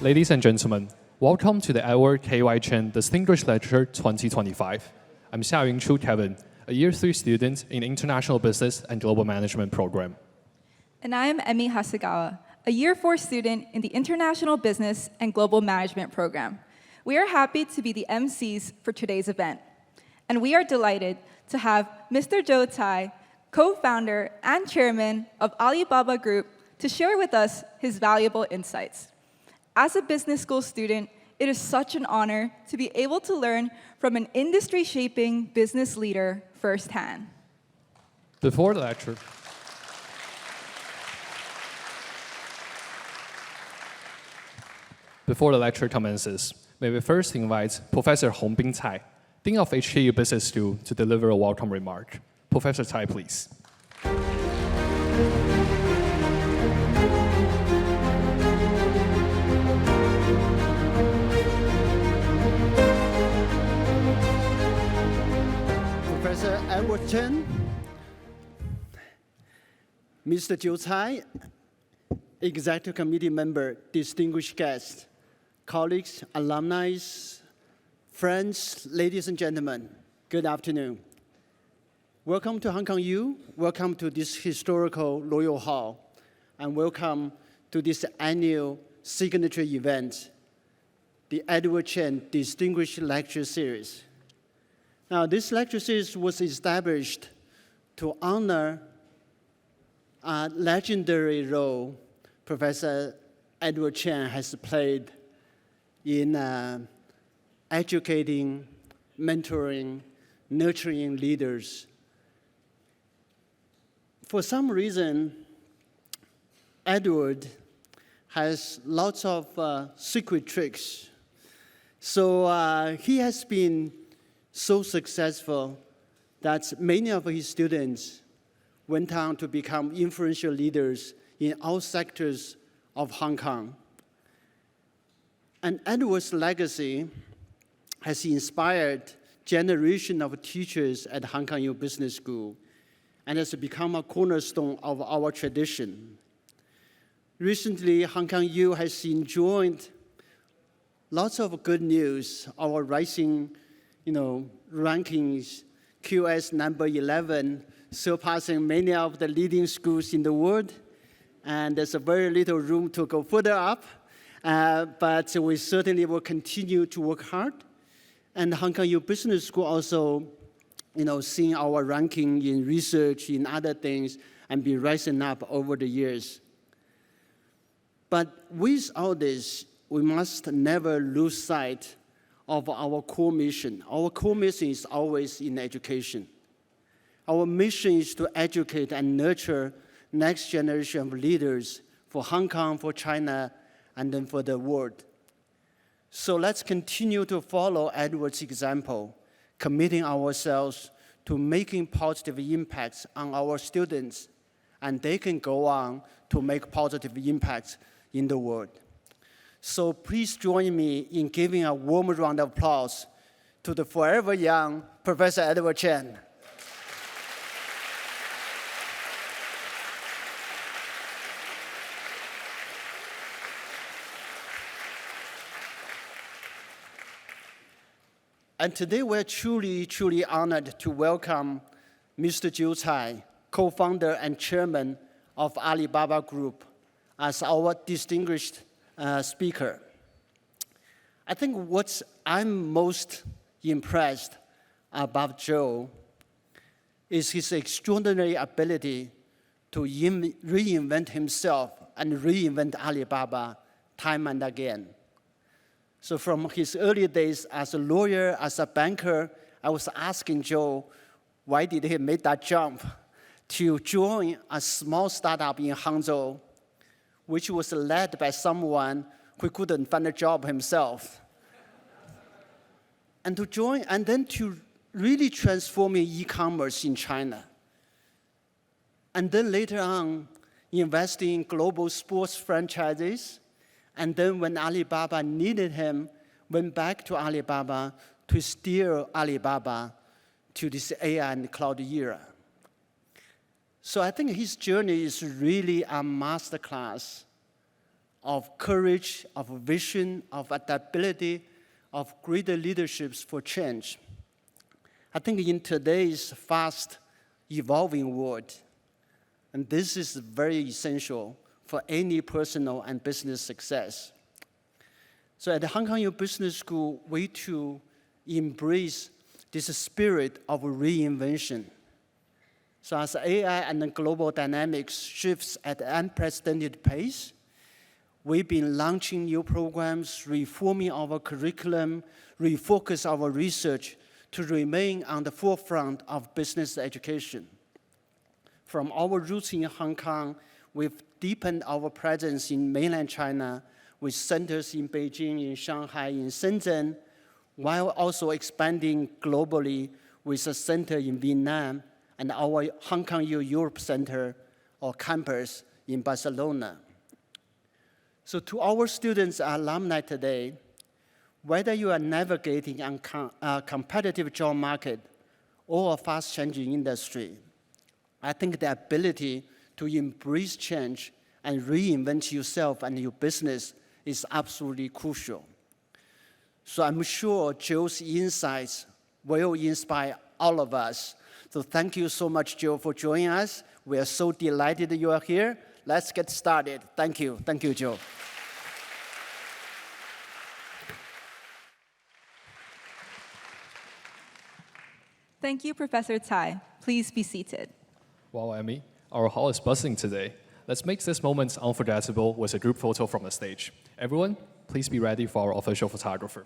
Ladies and gentlemen, welcome to the Edward K.Y. Chen Distinguished Lecture 2025. I'm Xiaoying Chu Kevin, a Year 3 student in International Business and Global Management program. And I am Emi Hasegawa, a Year 4 student in the International Business and Global Management program. We are happy to be the MCs for today's event. And we are delighted to have Mr. Joe Tsai, co-founder and chairman of Alibaba Group, to share with us his valuable insights. As a business school student, it is such an honor to be able to learn from an industry-shaping business leader firsthand. Before the lecture commences, may we first invite Professor Hongbin Tsai, Dean of HKU Business School, to deliver a welcome remark. Professor Tsai, please. Professor Edward Chen, Mr. Joe Tsai, Executive Committee member, distinguished guests, colleagues, alumni, friends, ladies and gentlemen, good afternoon. Welcome to Hong Kong U, welcome to this historical Loke Yew Hall, and welcome to this annual signature event, the Edward Chen Distinguished Lecture Series. Now, this lecture series was established to honor a legendary role Professor Edward Chen has played in educating, mentoring, nurturing leaders. For some reason, Edward has lots of secret tricks. So he has been so successful that many of his students went on to become influential leaders in all sectors of Hong Kong. And Edward's legacy has inspired generations of teachers at Hong Kong U Business School and has become a cornerstone of our tradition. Recently, Hong Kong U has enjoyed lots of good news. Our rising rankings, QS number 11, surpassing many of the leading schools in the world. And there's a very little room to go further up. But we certainly will continue to work hard. And Hong Kong U Business School also, seeing our ranking in research, in other things, and be rising up over the years. But with all this, we must never lose sight of our core mission. Our core mission is always in education. Our mission is to educate and nurture next generation of leaders for Hong Kong, for China, and then for the world. So let's continue to follow Edward's example, committing ourselves to making positive impacts on our students, and they can go on to make positive impacts in the world. So please join me in giving a warm round of applause to the forever young Professor Edward Chen. And today we're truly, truly honored to welcome Mr. Joe Tsai, co-founder and chairman of Alibaba Group, as our distinguished speaker. I think what I'm most impressed about Joe is his extraordinary ability to reinvent himself and reinvent Alibaba time and again. So from his early days as a lawyer, as a banker, I was asking Joe, why did he make that jump to join a small startup in Hangzhou, which was led by someone who couldn't find a job himself. And to join, and then to really transforming e-commerce in China. And then later on, investing in global sports franchises. And then when Alibaba needed him, went back to Alibaba to steer Alibaba to this AI and cloud era. So I think his journey is really a masterclass of courage, of vision, of adaptability, of greater leaderships for change. I think in today's fast evolving world, and this is very essential for any personal and business success. So at the Hong Kong U Business School, we too embrace this spirit of reinvention. So as AI and the global dynamics shifts at an unprecedented pace, we've been launching new programs, reforming our curriculum, refocus our research to remain on the forefront of business education. From our roots in Hong Kong, we've deepened our presence in mainland China with centers in Beijing, in Shanghai, in Shenzhen, while also expanding globally with a center in Vietnam and our Hong Kong U Europe Center or campus in Barcelona. So to our students and alumni today, whether you are navigating a competitive job market or a fast-changing industry, I think the ability to embrace change and reinvent yourself and your business is absolutely crucial. So I'm sure Joe's insights will inspire all of us. So thank you so much, Joe, for joining us. We are so delighted that you are here. Let's get started. Thank you. Thank you, Joe. Thank you, Professor Tsai. Please be seated. Wow, Emmy, our hall is buzzing today. Let's make this moment unforgettable with a group photo from the stage. Everyone, please be ready for our official photographer.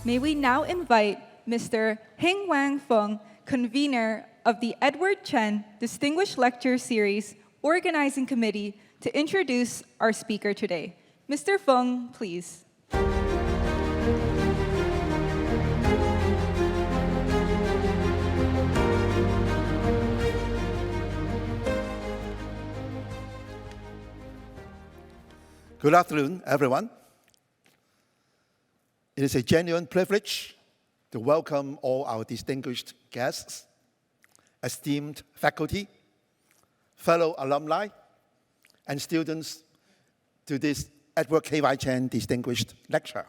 May we now invite Mr. Hing Wang Feng, convener of the Edward Chen Distinguished Lecture Series Organizing Committee, to introduce our speaker today. Mr. Feng, please. Good afternoon, everyone. It is a genuine privilege to welcome all our distinguished guests, esteemed faculty, fellow alumni, and students to this Edward K.Y. Chen Distinguished Lecture.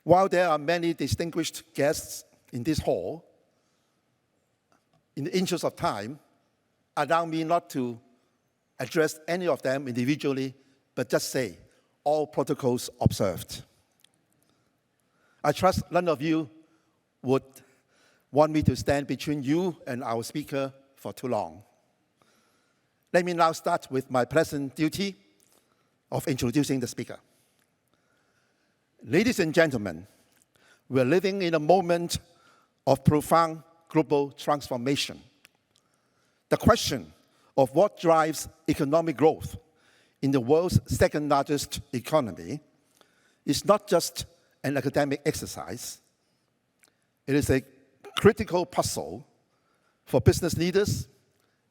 While there are many distinguished guests in this hall, in the interest of time, allow me not to address any of them individually, but just say, all protocols observed. I trust none of you would want me to stand between you and our speaker for too long. Let me now start with my pleasant duty of introducing the speaker. Ladies and gentlemen, we're living in a moment of profound global transformation. The question of what drives economic growth in the world's second largest economy is not just an academic exercise. It is a critical puzzle for business leaders,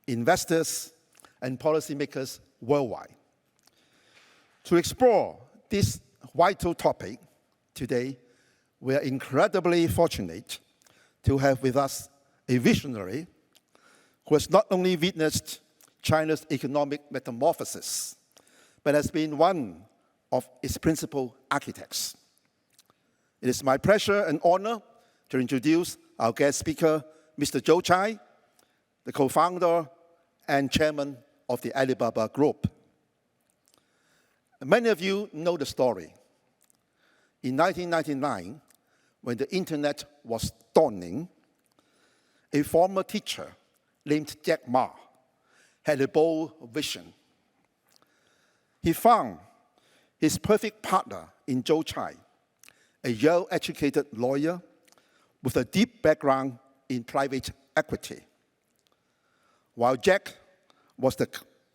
investors, and policymakers worldwide. To explore this vital topic today, we are incredibly fortunate to have with us a visionary who has not only witnessed China's economic metamorphosis, but has been one of its principal architects. It is my pleasure and honor to introduce our guest speaker, Mr. Joe Tsai, the co-founder and chairman of the Alibaba Group. Many of you know the story. In 1999, when the internet was dawning, a former teacher named Jack Ma had a bold vision. He found his perfect partner in Joe Tsai, a Yale-educated lawyer with a deep background in private equity. While Jack was the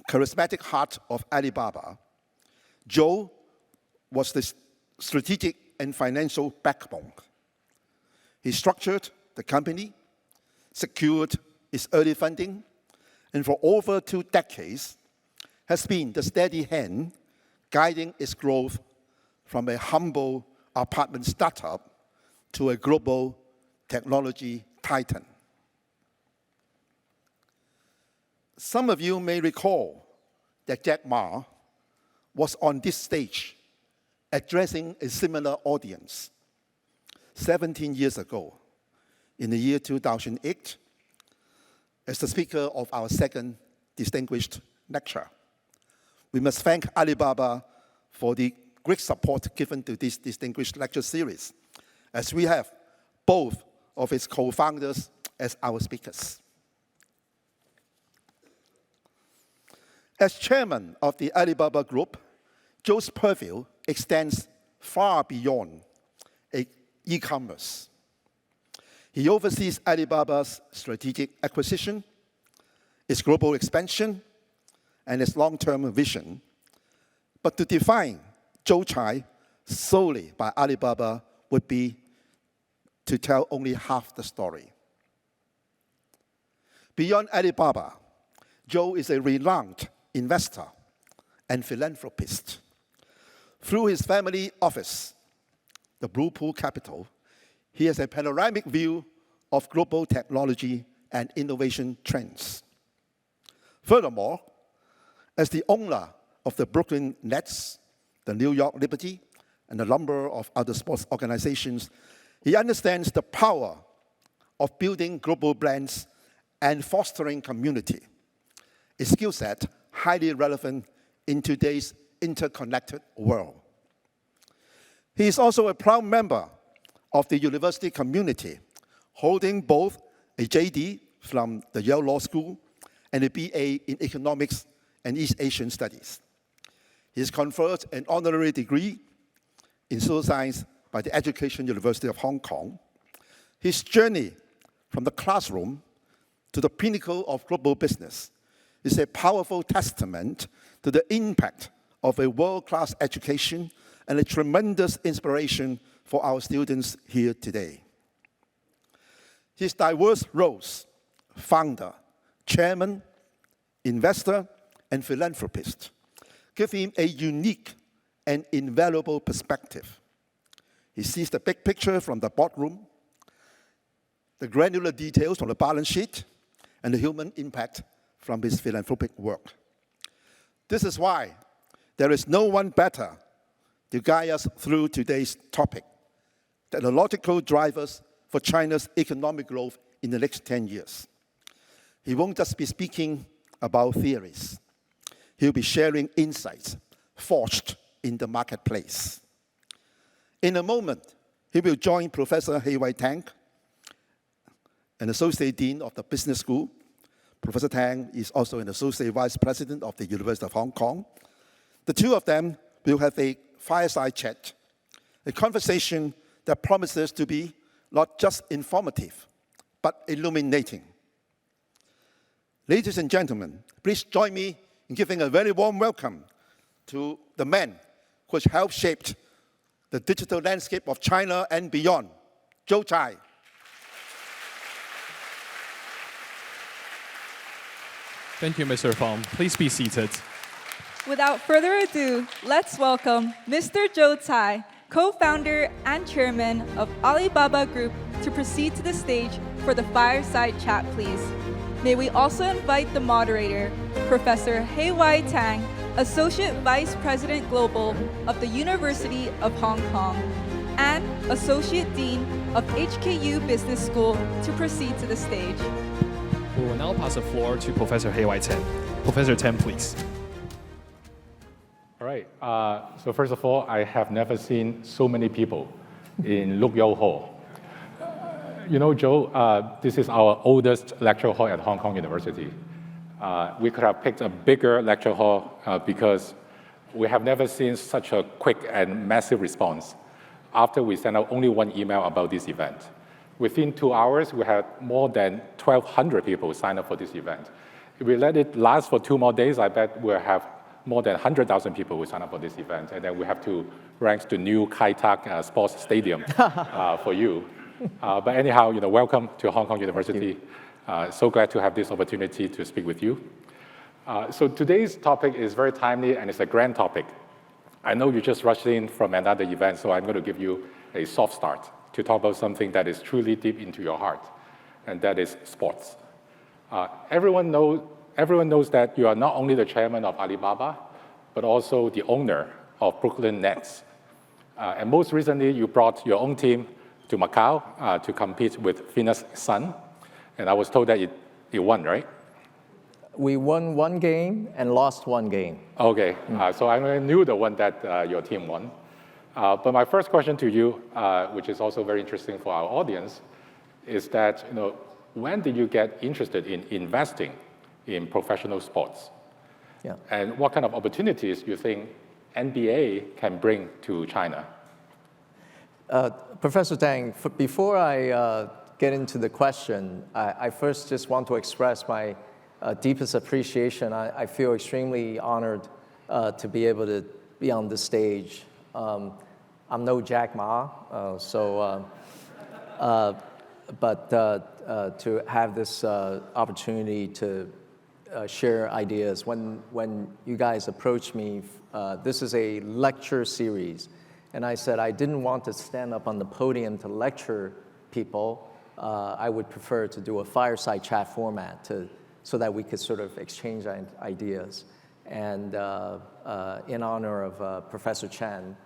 charismatic heart of Alibaba, Joe was the strategic and financial backbone. He structured the company, secured its early funding, and for over 2 decades has been the steady hand guiding its growth from a humble apartment startup to a global technology titan. Some of you may recall that Jack Ma was on this stage addressing a similar audience 17 years ago, in the year 2008, as the speaker of our second distinguished lecture. We must thank Alibaba for the great support given to this distinguished lecture series, as we have both of its co-founders as our speakers. As chairman of the Alibaba Group, Joe's purview extends far beyond e-commerce. He oversees Alibaba's strategic acquisition, its global expansion, and its long-term vision. But to define Joe Tsai solely by Alibaba would be to tell only half the story. Beyond Alibaba, Joe is a renowned investor and philanthropist. Through his family office, the Blue Pool Capital, he has a panoramic view of global technology and innovation trends. Furthermore, as the owner of the Brooklyn Nets, the New York Liberty, and a number of other sports organizations, he understands the power of building global brands and fostering community, a skill set highly relevant in today's interconnected world. He is also a proud member of the university community, holding both a JD from the Yale Law School and a BA in Economics and East Asian Studies. He has conferred an honorary degree in social science by the Education University of Hong Kong. His journey from the classroom to the pinnacle of global business is a powerful testament to the impact of a world-class education and a tremendous inspiration for our students here today. His diverse roles, founder, chairman, investor, and philanthropist, give him a unique and invaluable perspective. He sees the big picture from the boardroom, the granular details from the balance sheet, and the human impact from his philanthropic work. This is why there is no one better to guide us through today's topic, technological drivers for China's economic growth in the next 10 years. He won't just be speaking about theories. He'll be sharing insights forged in the marketplace. In a moment, he will join Professor Heiwai TANG, an associate dean of the business school. Professor Tang is also an associate vice president of the University of Hong Kong. The two of them will have a fireside chat, a conversation that promises to be not just informative, but illuminating. Ladies and gentlemen, please join me in giving a very warm welcome to the man who has helped shape the digital landscape of China and beyond, Joe Tsai. Thank you, Mr. Fong. Please be seated. Without further ado, let's welcome Mr. Joe Tsai, co-founder and chairman of Alibaba Group, to proceed to the stage for the Fireside chat, please. May we also invite the moderator, Professor Heiwai Tang, Associate Vice President Global of the University of Hong Kong, and Associate Dean of HKU Business School, to proceed to the stage. We will now pass the floor to Professor Heiwai Tang. Professor Tang, please. All right. So first of all, I have never seen so many people in Loke Yew Hall. You know, Joe, this is our oldest lecture hall at Hong Kong University. We could have picked a bigger lecture hall because we have never seen such a quick and massive response after we sent out only one email about this event. Within 2 hours, we had more than 1,200 people sign up for this event. If we let it last for 2 more days, I bet we'll have more than 100,000 people who sign up for this event, and then we have to rent the new Heiwai TANG sports stadium for you. But anyhow, you know, welcome to Hong Kong University. So glad to have this opportunity to speak with you. So today's topic is very timely, and it's a grand topic. I know you just rushed in from another event, so I'm going to give you a soft start to talk about something that is truly deep into your heart, and that is sports. Everyone knows that you are not only the chairman of Alibaba, but also the owner of Brooklyn Nets. And most recently, you brought your own team to Macau to compete with Venus Sun. And I was told that it won, right? We won 1 game and lost 1 game. Okay, so I knew the one that your team won. But my first question to you, which is also very interesting for our audience, is that, you know, when did you get interested in investing in professional sports? Yeah. And what kind of opportunities you think NBA can bring to China? Professor Tang, before I get into the question, I first just want to express my deepest appreciation. I feel extremely honored to be able to be on this stage. I'm no Jack Ma, but to have this opportunity to share ideas. When you guys approached me, this is a lecture series, and I said I didn't want to stand up on the podium to lecture people. I would prefer to do a fireside chat format so that we could sort of exchange ideas, and in honor of Professor Chen.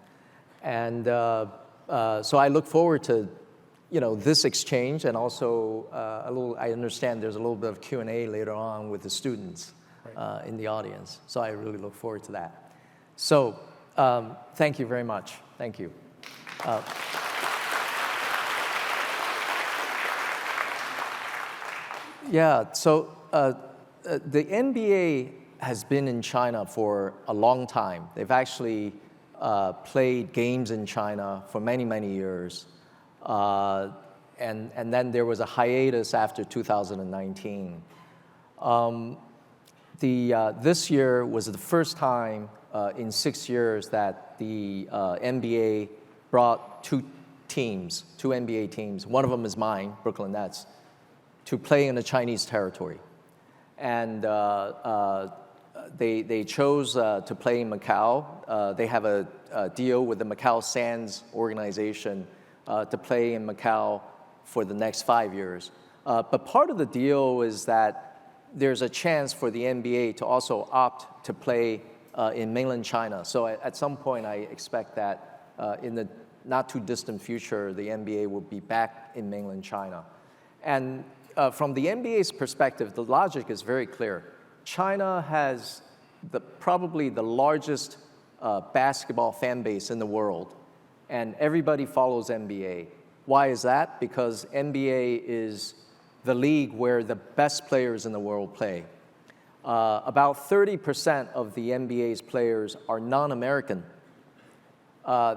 And so I look forward to, you know, this exchange, and also I understand there's a little bit of Q&A later on with the students in the audience. So I really look forward to that. So thank you very much. Thank you. Yeah, so the NBA has been in China for a long time. They've actually played games in China for many, many years. And then there was a hiatus after 2019. This year was the first time in 6 years that the NBA brought 2 NBA teams. One of them is mine, Brooklyn Nets, to play in the Chinese territory. And they chose to play in Macau. They have a deal with the Macau Sands organization to play in Macau for the next 5 years. But part of the deal is that there's a chance for the NBA to also opt to play in mainland China. So at some point, I expect that in the not too distant future, the NBA will be back in mainland China. And from the NBA's perspective, the logic is very clear. China has probably the largest basketball fan base in the world, and everybody follows NBA. Why is that? Because NBA is the league where the best players in the world play. About 30% of the NBA's players are non-American.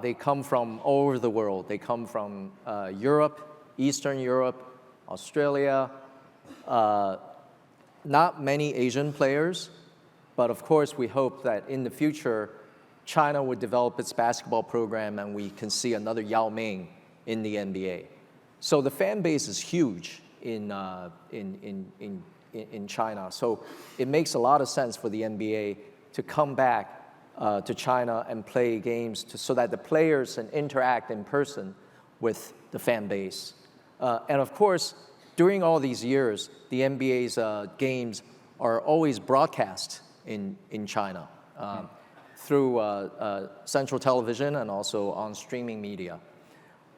They come from all over the world. They come from Europe, Eastern Europe, Australia, not many Asian players, but of course we hope that in the future China would develop its basketball program and we can see another Yao Ming in the NBA. So the fan base is huge in China. So it makes a lot of sense for the NBA to come back to China and play games so that the players can interact in person with the fan base. And of course, during all these years, the NBA's games are always broadcast in China through central television and also on streaming media.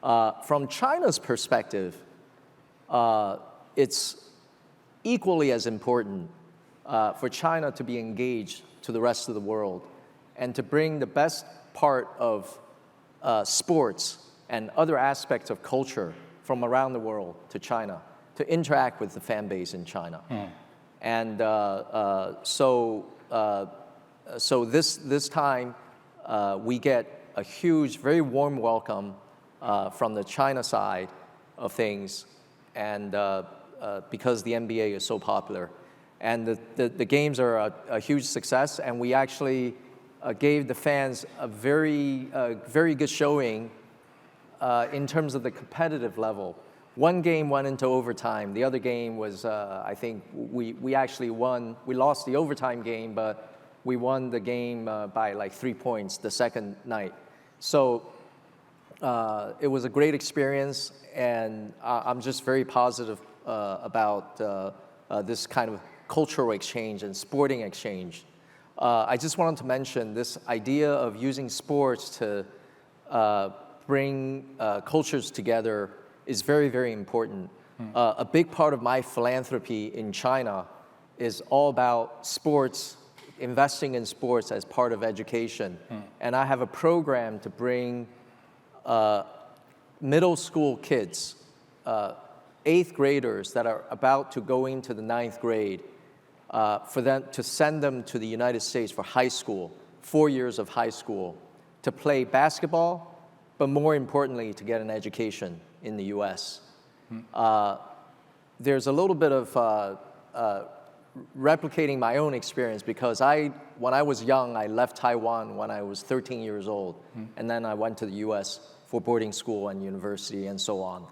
From China's perspective, it's equally as important for China to be engaged to the rest of the world and to bring the best part of sports and other aspects of culture from around the world to China to interact with the fan base in China. And so this time we get a huge, very warm welcome from the China side of things, and because the NBA is so popular. And the games are a huge success, and we actually gave the fans a very good showing in terms of the competitive level. One game went into overtime. The other game was, I think, we actually won. We lost the overtime game, but we won the game by like 3 points the second night. So it was a great experience, and I'm just very positive about this kind of cultural exchange and sporting exchange. I just wanted to mention this idea of using sports to bring cultures together is very, very important. A big part of my philanthropy in China is all about sports, investing in sports as part of education. And I have a program to bring middle school kids, 8th graders that are about to go into the 9th grade, for them to send them to the United States for high school, 4 years of high school, to play basketball, but more importantly, to get an education in the US. There's a little bit of replicating my own experience, because when I was young, I left Taiwan when I was 13 years old, and then I went to the US for boarding school and university and so on.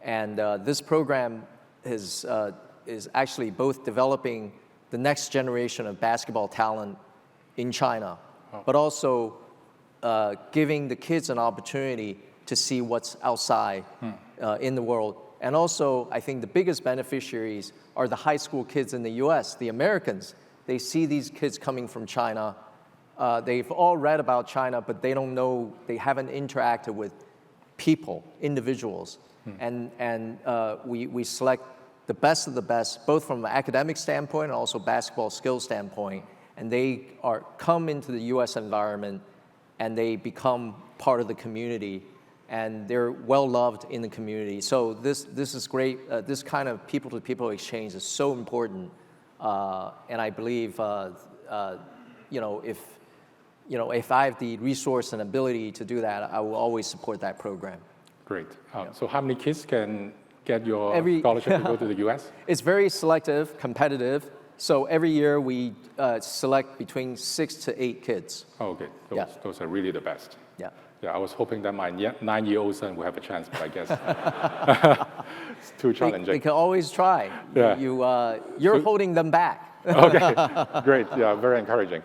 And this program is actually both developing the next generation of basketball talent in China, but also giving the kids an opportunity to see what's outside in the world. And also, I think the biggest beneficiaries are the high school kids in the US, the Americans. They see these kids coming from China. They've all read about China, but they don't know, they haven't interacted with people, individuals. And we select the best of the best, both from an academic standpoint and also basketball skill standpoint. And they come into the US environment, and they become part of the community, and they're well loved in the community. So this is great. This kind of people-to-people exchange is so important, and I believe if I have the resource and ability to do that, I will always support that program. Great. So how many kids can get your scholarship to go to the US? It's very selective, competitive. So every year we select between 6 to 8 kids. Oh, okay. Those are really the best. Yeah. Yeah, I was hoping that my 9-year-old son will have a chance, but I guess it's too challenging. They can always try. Yeah. You're holding them back. Okay, great. Yeah, very encouraging.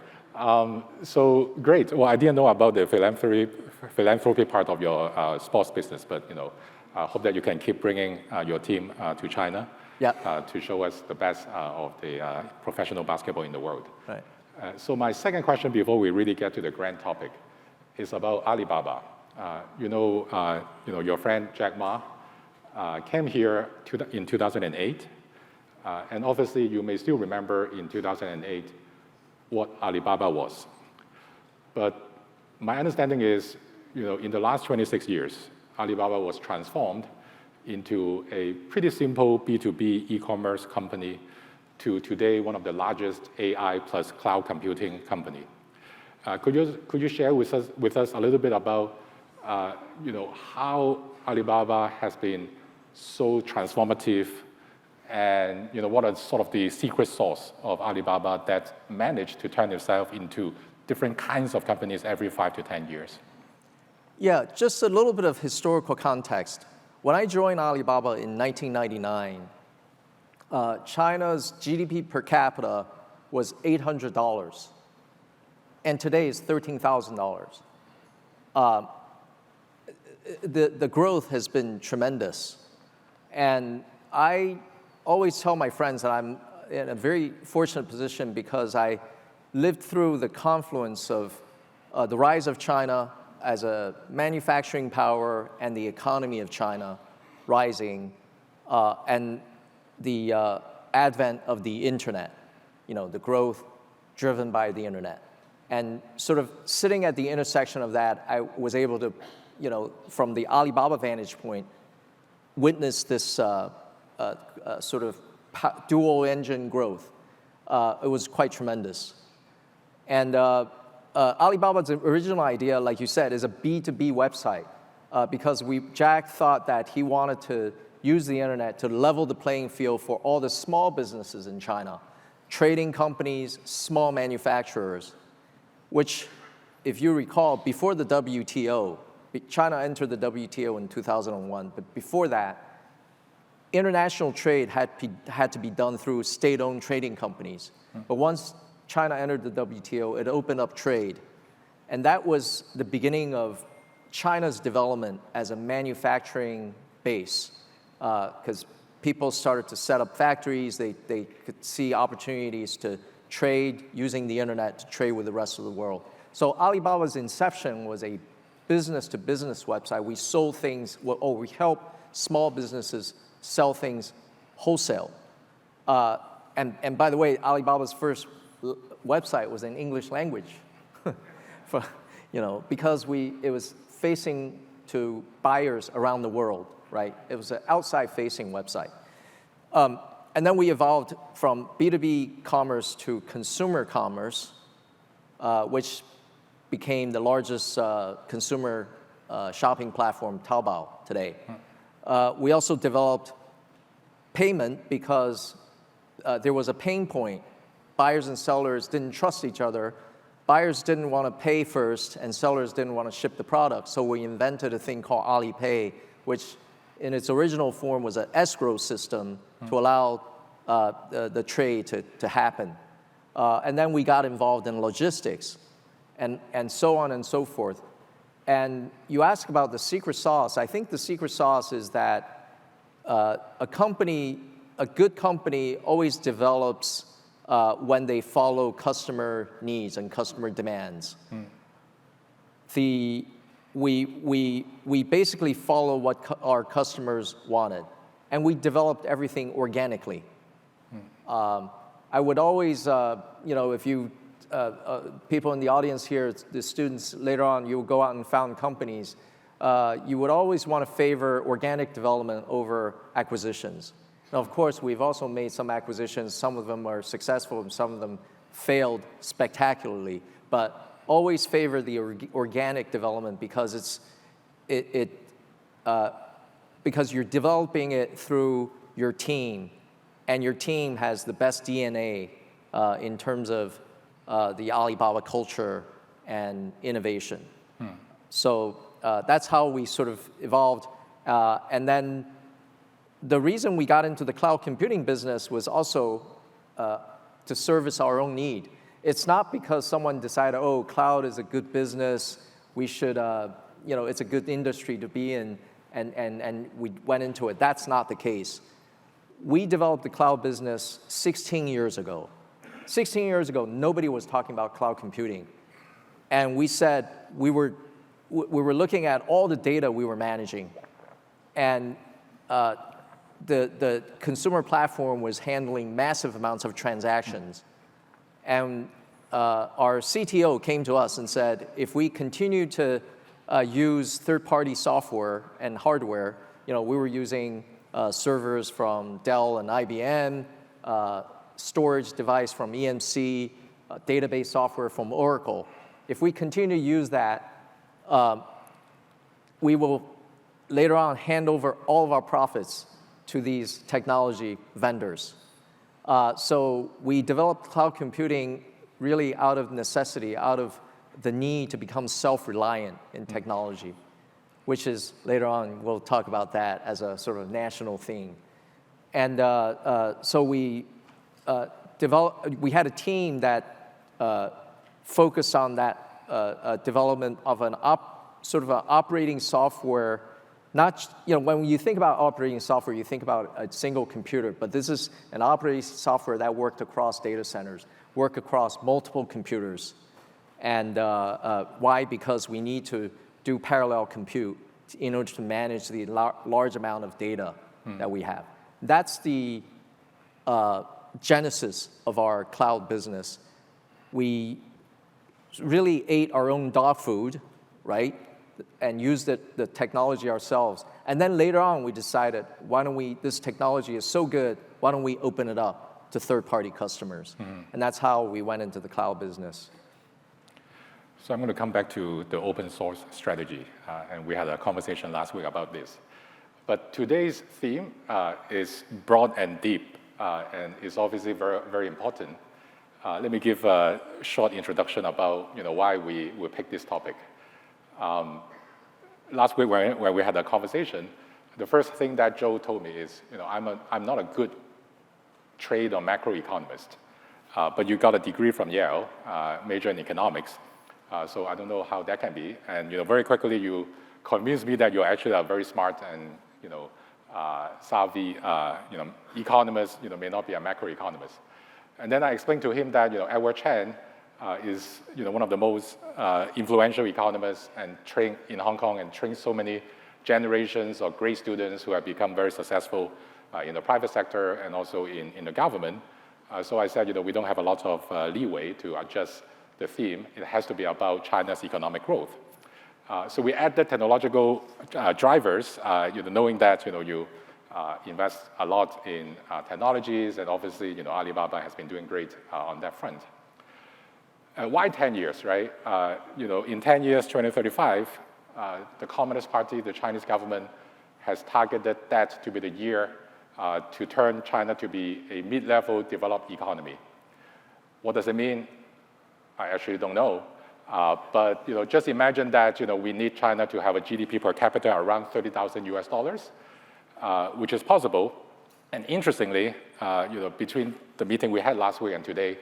So great. Well, I didn't know about the philanthropy part of your sports business, but I hope that you can keep bringing your team to China to show us the best of the professional basketball in the world. Right. So my second question, before we really get to the grand topic, is about Alibaba. Your friend Jack Ma came here in 2008, and obviously you may still remember in 2008 what Alibaba was. But my understanding is, in the last 26 years, Alibaba was transformed into a pretty simple B2B e-commerce company to today one of the largest AI plus cloud computing company. Could you share with us a little bit about how Alibaba has been so transformative, and what are sort of the secret sauce of Alibaba that managed to turn itself into different kinds of companies every 5 to 10 years? Yeah, just a little bit of historical context. When I joined Alibaba in 1999, China's GDP per capita was $800. and today is $13,000. The growth has been tremendous. And I always tell my friends that I'm in a very fortunate position because I lived through the confluence of the rise of China as a manufacturing power and the economy of China rising, and the advent of the internet, the growth driven by the internet. And sort of sitting at the intersection of that, I was able to, from the Alibaba vantage point, witness this sort of dual engine growth. It was quite tremendous. And Alibaba's original idea, like you said, is a B2B website because Jack thought that he wanted to use the internet to level the playing field for all the small businesses in China, trading companies, small manufacturers, which, if you recall, before the WTO, China entered the WTO in 2001, but before that, international trade had to be done through state-owned trading companies. But once China entered the WTO, it opened up trade. And that was the beginning of China's development as a manufacturing base, because people started to set up factories, they could see opportunities to trade using the internet to trade with the rest of the world. So Alibaba's inception was a business-to-business website. We sold things, we help small businesses sell things wholesale. And by the way, Alibaba's first website was in English language, because it was facing to buyers around the world, right? It was an outside-facing website. And then we evolved from B2B commerce to consumer commerce, which became the largest consumer shopping platform, Taobao, today. We also developed payment because there was a pain point. Buyers and sellers didn't trust each other. Buyers didn't want to pay first, and sellers didn't want to ship the product. So we invented a thing called Alipay, which in its original form was an escrow system to allow the trade to happen. And then we got involved in logistics and so on and so forth. And you ask about the secret sauce. I think the secret sauce is that a good company always develops when they follow customer needs and customer demands. We basically follow what our customers wanted, and we developed everything organically. I would always, if you, people in the audience here, the students later on, you will go out and found companies, you would always want to favor organic development over acquisitions. Now, of course, we've also made some acquisitions. Some of them are successful and some of them failed spectacularly, but always favor the organic development because because you're developing it through your team, and your team has the best DNA in terms of the Alibaba culture and innovation. So that's how we sort of evolved. And then the reason we got into the cloud computing business was also to service our own need. It's not because someone decided, oh, cloud is a good business, we should, it's a good industry to be in, and we went into it. That's not the case. We developed the cloud business 16 years ago. 16 years ago, nobody was talking about cloud computing. And we said, we were looking at all the data we were managing. And the consumer platform was handling massive amounts of transactions. And our CTO came to us and said, if we continue to use third-party software and hardware, we were using servers from Dell and IBM, storage device from EMC, database software from Oracle. If we continue to use that, we will later on hand over all of our profits to these technology vendors. So we developed cloud computing really out of necessity, out of the need to become self-reliant in technology, which is, later on, we'll talk about that as a sort of national theme. And so we had a team that focus on that development of sort of an operating software. Not, when you think about operating software, you think about a single computer, but this is an operating software that worked across data centers, worked across multiple computers. And why? Because we need to do parallel compute in order to manage the large amount of data that we have. That's the genesis of our cloud business. We really ate our own dog food, right? And used the technology ourselves. And then later on, we decided, this technology is so good, why don't we open it up to third-party customers? And that's how we went into the cloud business. So I'm going to come back to the open source strategy. And we had a conversation last week about this. But today's theme is broad and deep, and is obviously very, very important. Let me give a short introduction about why we picked this topic. Last week when we had a conversation, the first thing that Joe told me is, I'm not a good trade or macroeconomist, but you got a degree from Yale, major in economics, so I don't know how that can be. And very quickly you convinced me that you're actually a very smart and savvy economist, may not be a macroeconomist. And then I explained to him that Heiwai Chen is one of the most influential economists and trained in Hong Kong and trained so many generations of great students who have become very successful in the private sector and also in the government. So I said, we don't have a lot of leeway to adjust the theme. It has to be about China's economic growth. So we added technological drivers, knowing that you invest a lot in technologies, and obviously Alibaba has been doing great on that front. Why 10 years, right? In 10 years, 2035, the Communist Party, the Chinese government, has targeted that to be the year to turn China to be a mid-level developed economy. What does it mean? I actually don't know. But just imagine that we need China to have a GDP per capita around $30,000 US, which is possible. And interestingly, between the meeting we had last week and today,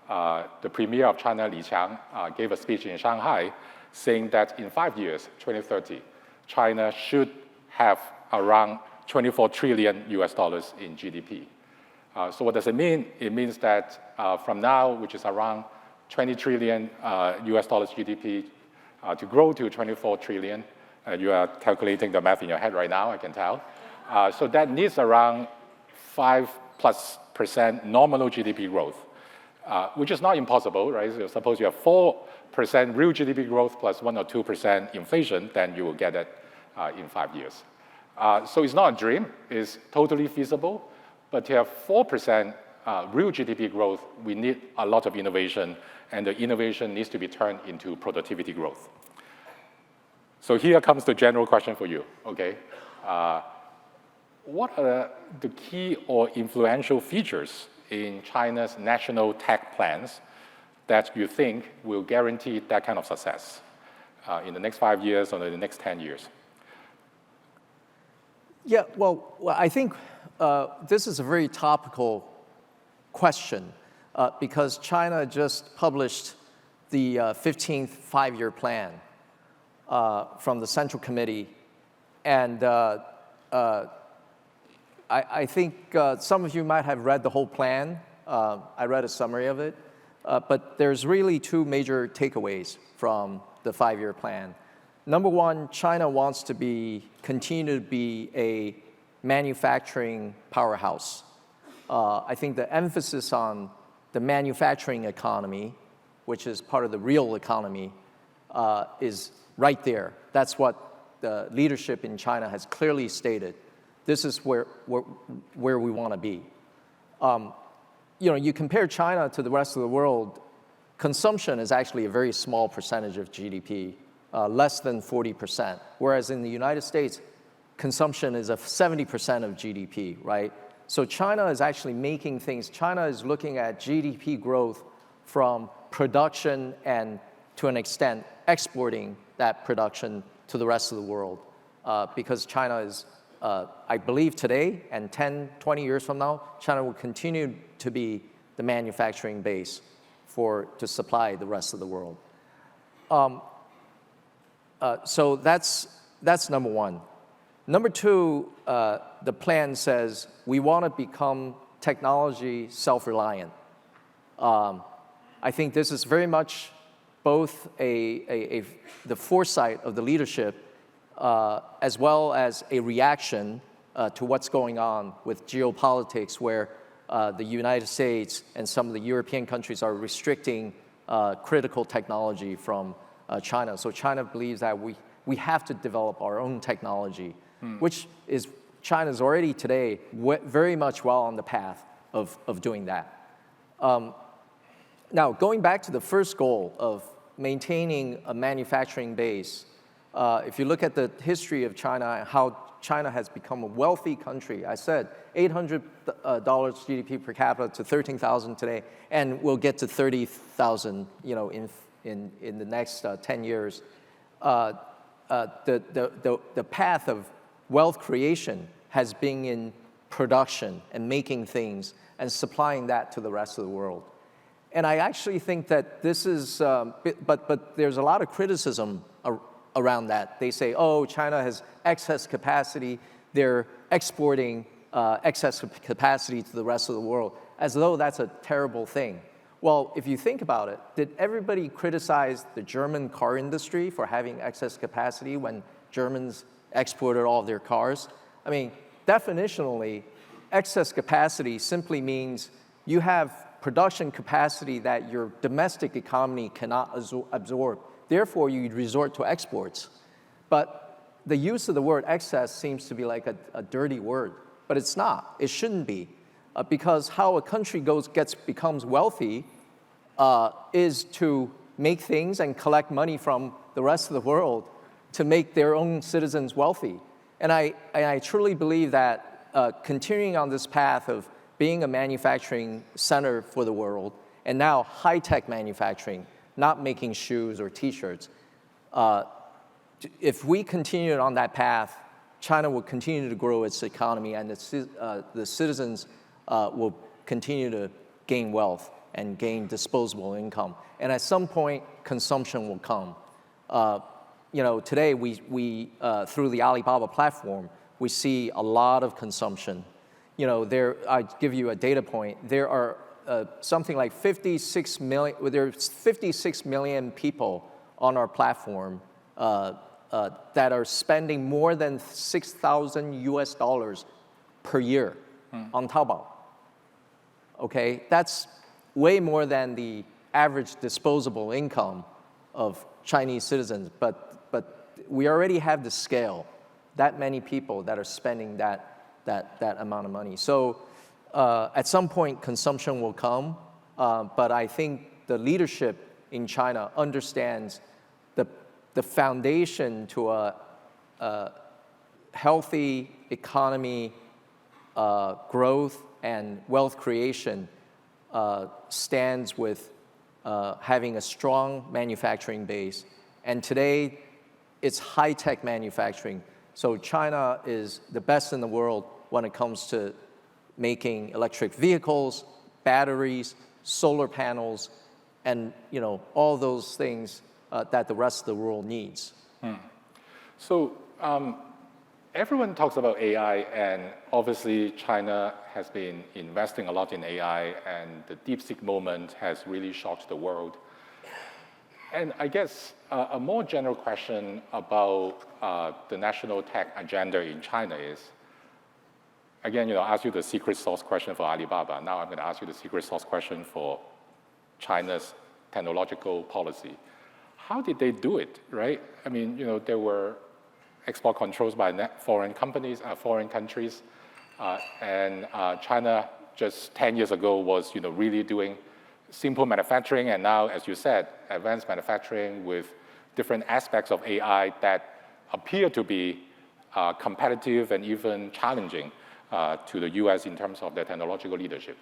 the Premier of China, Li Qiang, gave a speech in Shanghai saying that in 5 years, 2030, China should have around $24 trillion US in GDP. So what does it mean? It means that from now, which is around 20 trillion US dollars GDP, to grow to 24 trillion, you are calculating the math in your head right now, I can tell. So that needs around 5+% nominal GDP growth, which is not impossible, right? So suppose you have 4% real GDP growth plus 1 or 2% inflation, then you will get it in 5 years. So it's not a dream, it's totally feasible, but to have 4% real GDP growth, we need a lot of innovation, and the innovation needs to be turned into productivity growth. So here comes the general question for you, okay? What are the key or influential features in China's national tech plans that you think will guarantee that kind of success in the next 5 years or in the next 10 years? Yeah, well I think this is a very topical question because China just published the 15th five-year plan from the Central Committee. And I think some of you might have read the whole plan. I read a summary of it. But there's really two major takeaways from the five-year plan. Number one, China wants to continue to be a manufacturing powerhouse. I think the emphasis on the manufacturing economy, which is part of the real economy, is right there. That's what the leadership in China has clearly stated. This is where we want to be. You compare China to the rest of the world, consumption is actually a very small percentage of GDP, less than 40%, whereas in the United States, consumption is 70% of GDP, right? So China is actually making things. China is looking at GDP growth from production and, to an extent, exporting that production to the rest of the world. Because China is, I believe today, and 10, 20 years from now, China will continue to be the manufacturing base to supply the rest of the world. So that's number one. Number two, the plan says we want to become technology self-reliant. I think this is very much both the foresight of the leadership as well as a reaction to what's going on with geopolitics, where the United States and some of the European countries are restricting critical technology from China. So China believes that we have to develop our own technology, which is China's already today very much well on the path of doing that. Now, going back to the first goal of maintaining a manufacturing base, if you look at the history of China and how China has become a wealthy country, I said $800 GDP per capita to 13,000 today, and we'll get to 30,000, in the next 10 years. The path of wealth creation has been in production and making things and supplying that to the rest of the world. And I actually think that this is, but there's a lot of criticism around that. They say, oh, China has excess capacity. They're exporting excess capacity to the rest of the world, as though that's a terrible thing. Well, if you think about it, did everybody criticize the German car industry for having excess capacity when Germans exported all of their cars? I mean, definitionally, excess capacity simply means you have production capacity that your domestic economy cannot absorb. Therefore, you resort to exports. But the use of the word excess seems to be like a dirty word, but it's not. It shouldn't be, because how a country becomes wealthy is to make things and collect money from the rest of the world to make their own citizens wealthy. And I truly believe that continuing on this path of being a manufacturing center for the world, and now high-tech manufacturing, not making shoes or T-shirts. If we continue on that path, China will continue to grow its economy, and the citizens will continue to gain wealth and gain disposable income. And at some point, consumption will come. Today, we through the Alibaba platform, we see a lot of consumption. I give you a data point. There are something like 56 million. There's 56 million people on our platform that are spending more than $6,000 per year on Taobao. Okay, that's way more than the average disposable income of Chinese citizens. But we already have the scale. That many people that are spending that amount of money. So at some point, consumption will come, but I think the leadership in China understands the foundation to a healthy economy, growth, and wealth creation stands with having a strong manufacturing base. And today, it's high-tech manufacturing. So China is the best in the world when it comes to making electric vehicles, batteries, solar panels, and all those things that the rest of the world needs. So everyone talks about AI, and obviously China has been investing a lot in AI, and the DeepSeek moment has really shocked the world. And I guess a more general question about the national tech agenda in China is, again, I asked you the secret sauce question for Alibaba. Now I'm going to ask you the secret sauce question for China's technological policy. How did they do it, right? I mean, there were export controls by foreign companies, foreign countries, and China just 10 years ago was, really doing simple manufacturing, and now, as you said, advanced manufacturing with different aspects of AI that appear to be competitive and even challenging to the US in terms of their technological leadership.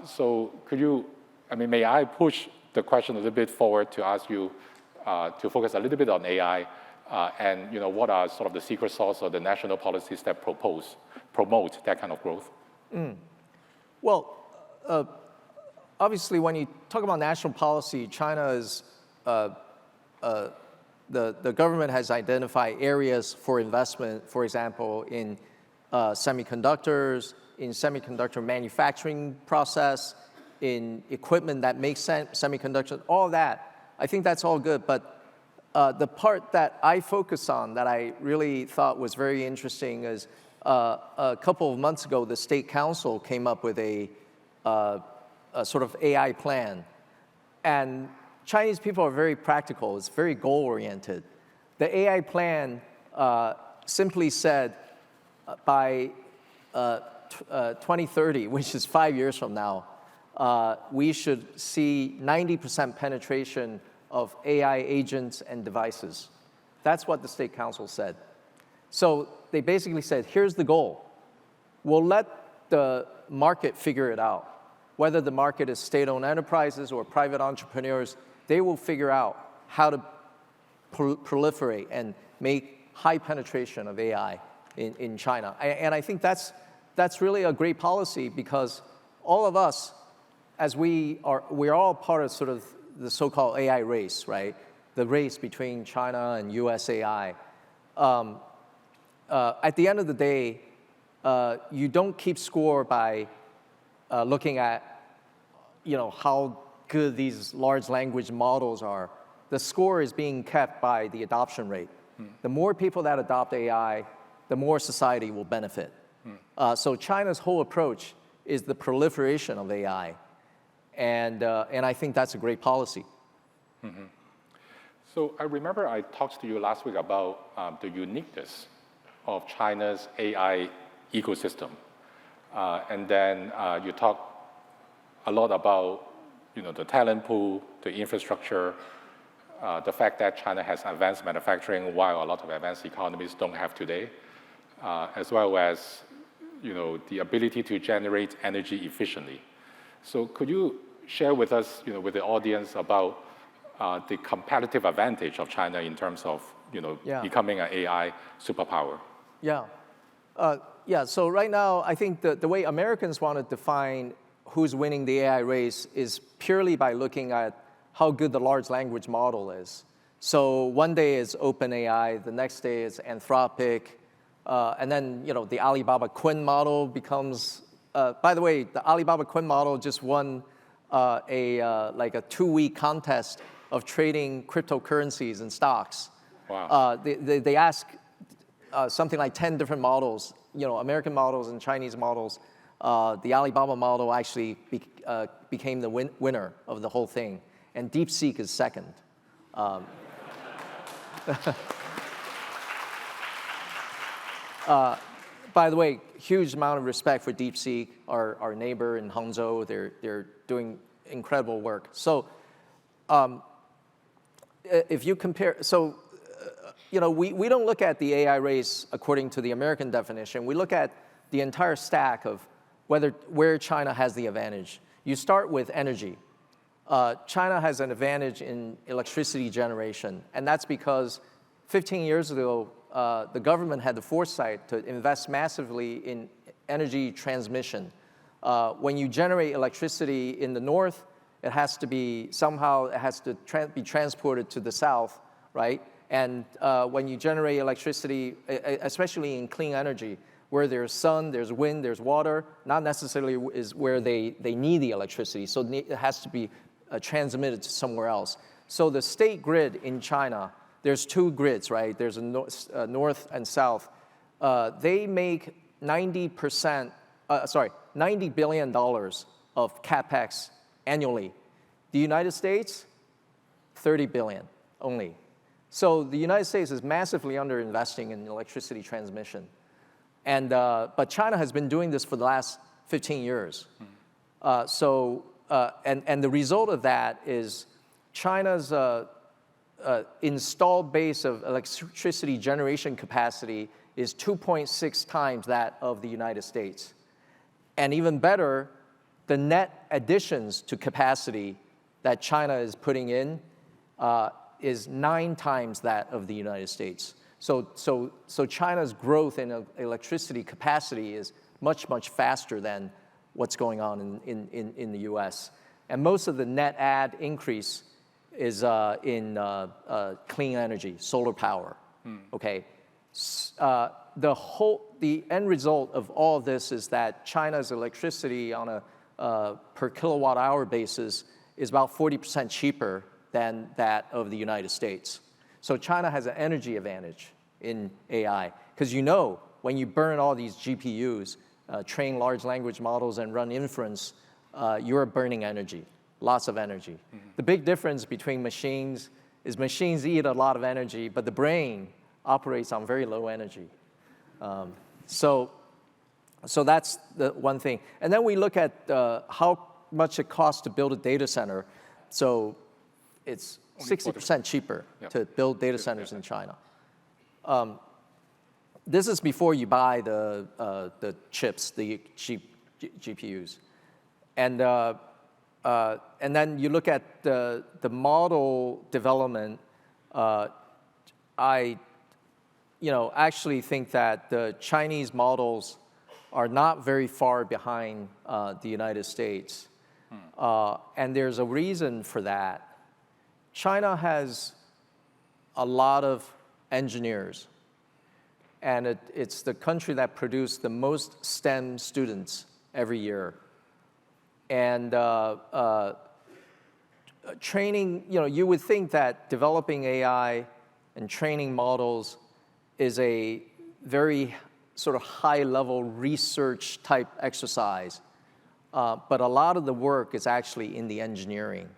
So may I push the question a little bit forward to ask you to focus a little bit on AI and what are sort of the secret sauce or the national policies that promote that kind of growth? Well, obviously, when you talk about national policy, China is, the government has identified areas for investment, for example, in semiconductors, in semiconductor manufacturing process, in equipment that makes semiconductors, all that. I think that's all good, but the part that I focus on that I really thought was very interesting is a couple of months ago, the State Council came up with a sort of AI plan. And Chinese people are very practical. It's very goal-oriented. The AI plan simply said by 2030, which is 5 years from now, we should see 90% penetration of AI agents and devices. That's what the State Council said. So they basically said, here's the goal. We'll let the market figure it out. Whether the market is state-owned enterprises or private entrepreneurs, they will figure out how to proliferate and make high penetration of AI in China. And I think that's really a great policy because all of us, as we're all part of sort of the so-called AI race, right? The race between China and US AI. At the end of the day, you don't keep score by looking at how good these large language models are. The score is being kept by the adoption rate. The more people that adopt AI, the more society will benefit. So China's whole approach is the proliferation of AI. And I think that's a great policy. Mm-hmm. So I remember I talked to you last week about the uniqueness of China's AI ecosystem. And then you talked a lot about the talent pool, the infrastructure, the fact that China has advanced manufacturing while a lot of advanced economies don't have today, as well as the ability to generate energy efficiently. So could you share with us, with the audience about the competitive advantage of China in terms of becoming an AI superpower? Yeah, so right now, I think the way Americans want to define who's winning the AI race is purely by looking at how good the large language model is. So one day is OpenAI, the next day is Anthropic, and then the Alibaba Quinn model becomes, by the way, the Alibaba Quinn model just won like a 2-week contest of trading cryptocurrencies and stocks. Wow. They ask something like 10 different models, American models and Chinese models. The Alibaba model actually became the winner of the whole thing, and DeepSeek is second. By the way, huge amount of respect for DeepSeek, our neighbor in Hangzhou. They're doing incredible work. So, if you compare, we don't look at the AI race according to the American definition. We look at the entire stack of where China has the advantage. You start with energy. China has an advantage in electricity generation, and that's because 15 years ago, the government had the foresight to invest massively in energy transmission. When you generate electricity in the north, it has to be be transported to the south, right? And when you generate electricity, especially in clean energy, where there's sun, there's wind, there's water, not necessarily is where they need the electricity. So it has to be transmitted to somewhere else. So the state grid in China, there's 2 grids, right? There's a north and south. They make $90 billion of capex annually. The United States, 30 billion only. So the United States is massively underinvesting in electricity transmission. And, but China has been doing this for the last 15 years. And the result of that is China's installed base of electricity generation capacity is 2.6 times that of the United States. And even better, the net additions to capacity that China is putting in is 9 times that of the United States. So China's growth in electricity capacity is much, much faster than what's going on in the US. And most of the net add increase is in clean energy, solar power, okay? The end result of all of this is that China's electricity on a per kilowatt hour basis is about 40% cheaper than that of the United States. So China has an energy advantage in AI, because you know when you burn all these GPUs, train large language models and run inference, you're burning energy, lots of energy. The big difference between machines is machines eat a lot of energy, but the brain operates on very low energy. So that's the one thing. And then we look at how much it costs to build a data center. So it's 60% cheaper to build data centers in China. This is before you buy the chips, the GPUs. And then you look at the model development. I actually think that the Chinese models are not very far behind the United States. And there's a reason for that. China has a lot of engineers. And it's the country that produced the most STEM students every year. And training, you would think that developing AI and training models is a very sort of high-level research type exercise. But a lot of the work is actually in the engineering.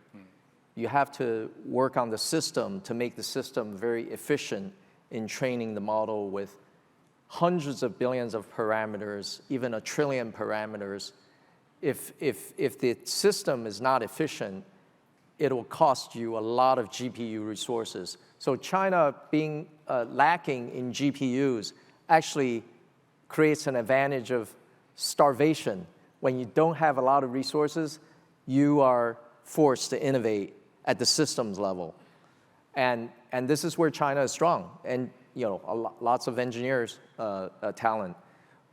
You have to work on the system to make the system very efficient in training the model with hundreds of billions of parameters, even 1 trillion parameters. If the system is not efficient, it will cost you a lot of GPU resources. So China being lacking in GPUs actually creates an advantage of starvation. When you don't have a lot of resources, you are forced to innovate at the systems level. And this is where China is strong, and lots of engineers talent.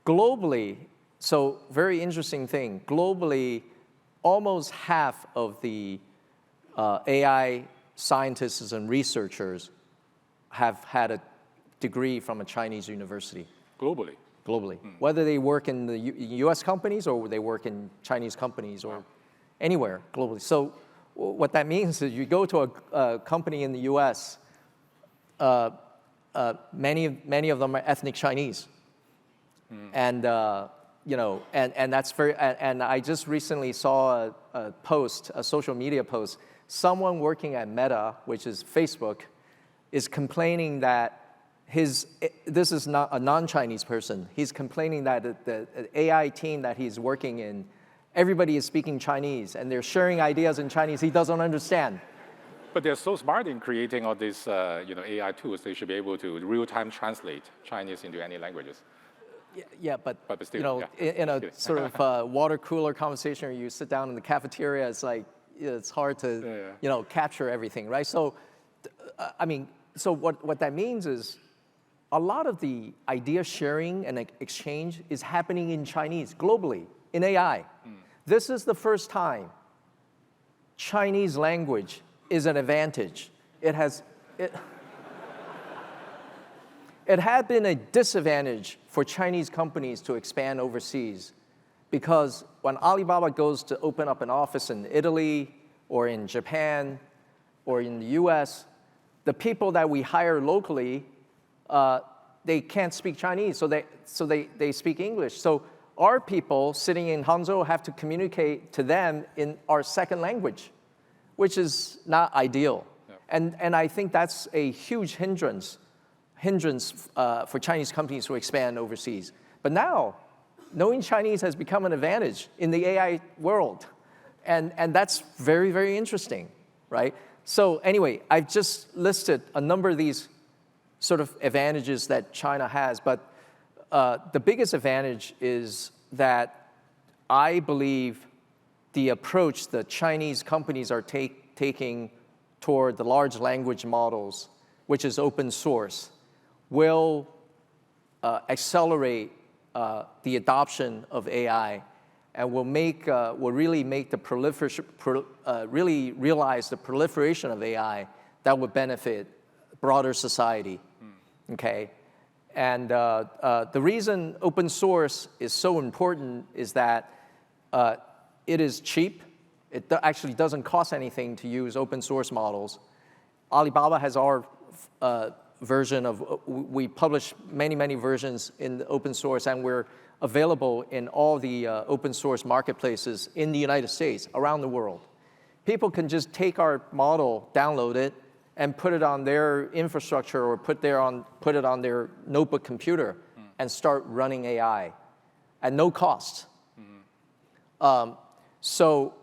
Globally, so very interesting thing, globally, almost half of the AI scientists and researchers have had a degree from a Chinese university. Globally? Globally. Whether they work in the US companies or they work in Chinese companies or anywhere globally. So what that means is you go to a company in the US, many of them are ethnic Chinese. And and that's very, and I just recently saw a post, a social media post. Someone working at Meta, which is Facebook, is complaining that this is not a non-Chinese person. He's complaining that the AI team that he's working in, everybody is speaking Chinese, and they're sharing ideas in Chinese he doesn't understand. But they're so smart in creating all these AI tools, they should be able to real-time translate Chinese into any languages. Yeah, but still, in a sort of water cooler conversation, or you sit down in the cafeteria, it's like, it's hard to capture everything, right? So, so what that means is a lot of the idea sharing and exchange is happening in Chinese, globally, in AI. This is the first time Chinese language is an advantage. It had been a disadvantage for Chinese companies to expand overseas, because when Alibaba goes to open up an office in Italy or in Japan or in the US, the people that we hire locally, they can't speak Chinese, so they speak English. So our people sitting in Hangzhou have to communicate to them in our second language, which is not ideal. Yeah. And I think that's a huge hindrance for Chinese companies to expand overseas. But now, knowing Chinese has become an advantage in the AI world. And that's very, very interesting, right? So anyway, I've just listed a number of these sort of advantages that China has, but the biggest advantage is that I believe the approach that Chinese companies are taking toward the large language models, which is open source, will accelerate the adoption of AI. and will really make the really realize the proliferation of AI that would benefit broader society. Okay, and the reason open source is so important is that it is cheap. It actually doesn't cost anything to use open source models. Alibaba has our version of, we publish many versions in the open source, and we're available in all the open source marketplaces in the United States, around the world. People can just take our model, download it, and put it on their infrastructure or put it on their notebook computer and start running AI at no cost. So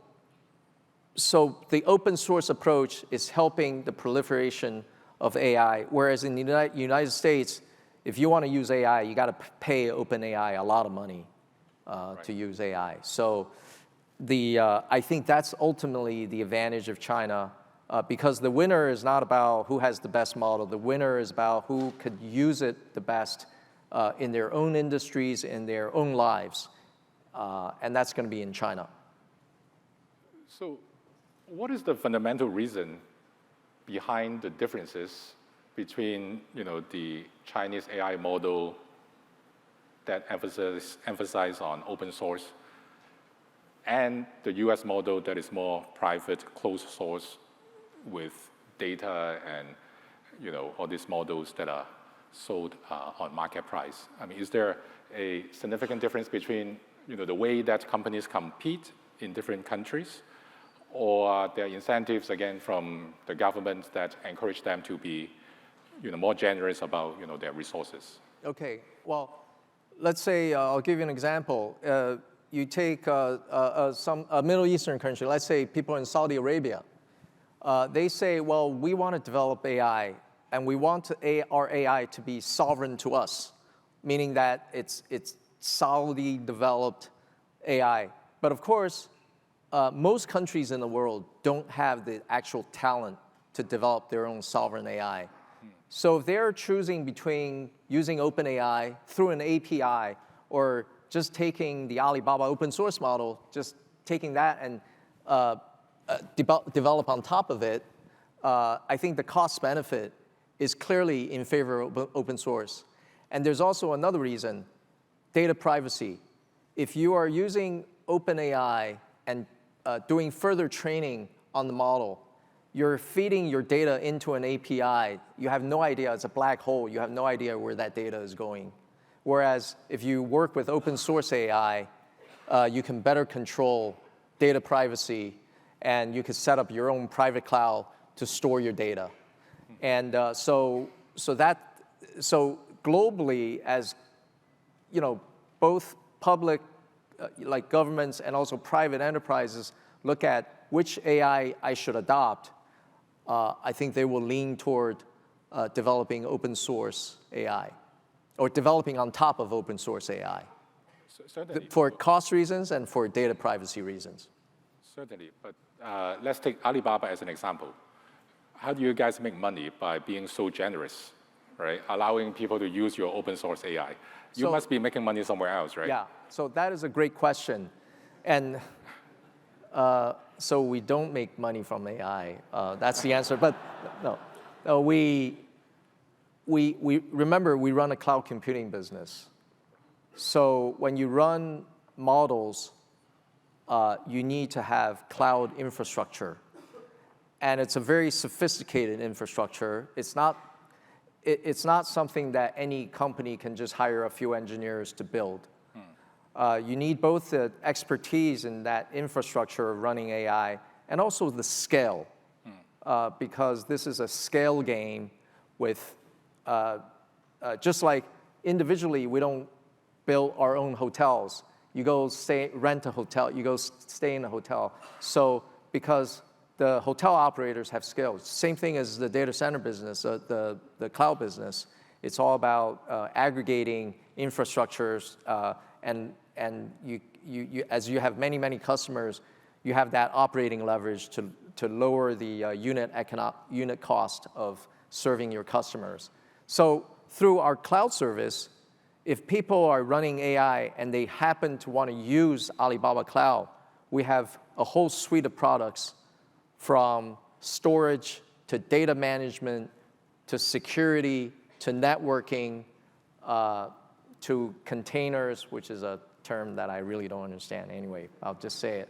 the open source approach is helping the proliferation of AI, whereas in the United States, if you want to use AI, you got to pay OpenAI a lot of money to use AI. So I think that's ultimately the advantage of China, because the winner is not about who has the best model. The winner is about who could use it the best in their own industries, in their own lives, and that's going to be in China. So what is the fundamental reason behind the differences between the Chinese AI model that emphasize on open source and the US model that is more private, closed source with data and all these models that are sold on market price? I mean, is there a significant difference between the way that companies compete in different countries, or there are incentives again from the government that encourage them to be more generous about their resources? Okay, well, let's say, I'll give you an example. You take a Middle Eastern country, let's say people in Saudi Arabia. They say, well, we want to develop AI, and we want our AI to be sovereign to us, meaning that it's Saudi-developed AI. But of course, most countries in the world don't have the actual talent to develop their own sovereign AI. So if they're choosing between using OpenAI through an API or just taking the Alibaba open source model, just taking that and develop on top of it, I think the cost benefit is clearly in favor of open source. And there's also another reason, data privacy. If you are using OpenAI and doing further training on the model, you're feeding your data into an API. You have no idea, it's a black hole. You have no idea where that data is going. Whereas if you work with open source AI, you can better control data privacy, and you can set up your own private cloud to store your data. And so globally, as both public, like governments, and also private enterprises look at which AI I should adopt, I think they will lean toward developing open source AI, or developing on top of open source AI, for cost reasons and for data privacy reasons. Certainly, but let's take Alibaba as an example. How do you guys make money by being so generous, right? Allowing people to use your open source AI. You must be making money somewhere else, right? Yeah, so that is a great question. And so we don't make money from AI. That's the answer. But no, we remember we run a cloud computing business. So when you run models, you need to have cloud infrastructure. And it's a very sophisticated infrastructure. It's not something that any company can just hire a few engineers to build. You need both the expertise in that infrastructure of running AI and also the scale, because this is a scale game with, just like individually, we don't build our own hotels. You go rent a hotel, you go stay in a hotel. So because the hotel operators have scale, same thing as the data center business, the cloud business. It's all about aggregating infrastructures, and as you have many customers, you have that operating leverage to lower the unit cost of serving your customers. So through our cloud service, if people are running AI and they happen to want to use Alibaba Cloud, we have a whole suite of products from storage to data management to security to networking to containers, which is a term that I really don't understand anyway. I'll just say it.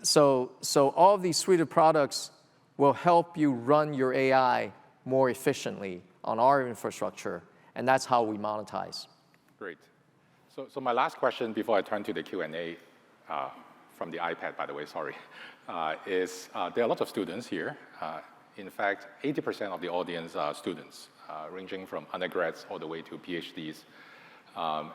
So all of these suite of products will help you run your AI more efficiently on our infrastructure, and that's how we monetize. Great. So my last question before I turn to the Q&A from the iPad, by the way, sorry, is there are lots of students here. In fact, 80% of the audience are students, ranging from undergrads all the way to PhDs.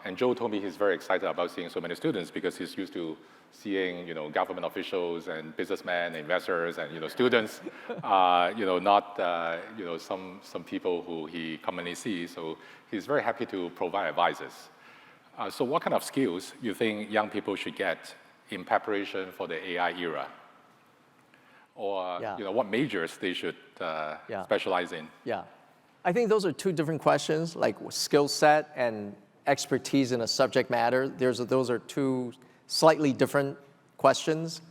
And Joe told me he's very excited about seeing so many students because he's used to seeing, government officials and businessmen, investors, and students, not some people who he commonly sees. So he's very happy to provide advices. So what kind of skills you think young people should get in preparation for the AI era? Or what majors they should specialize in? Yeah, I think those are two different questions, like skill set and expertise in a subject matter. Those are two slightly different questions.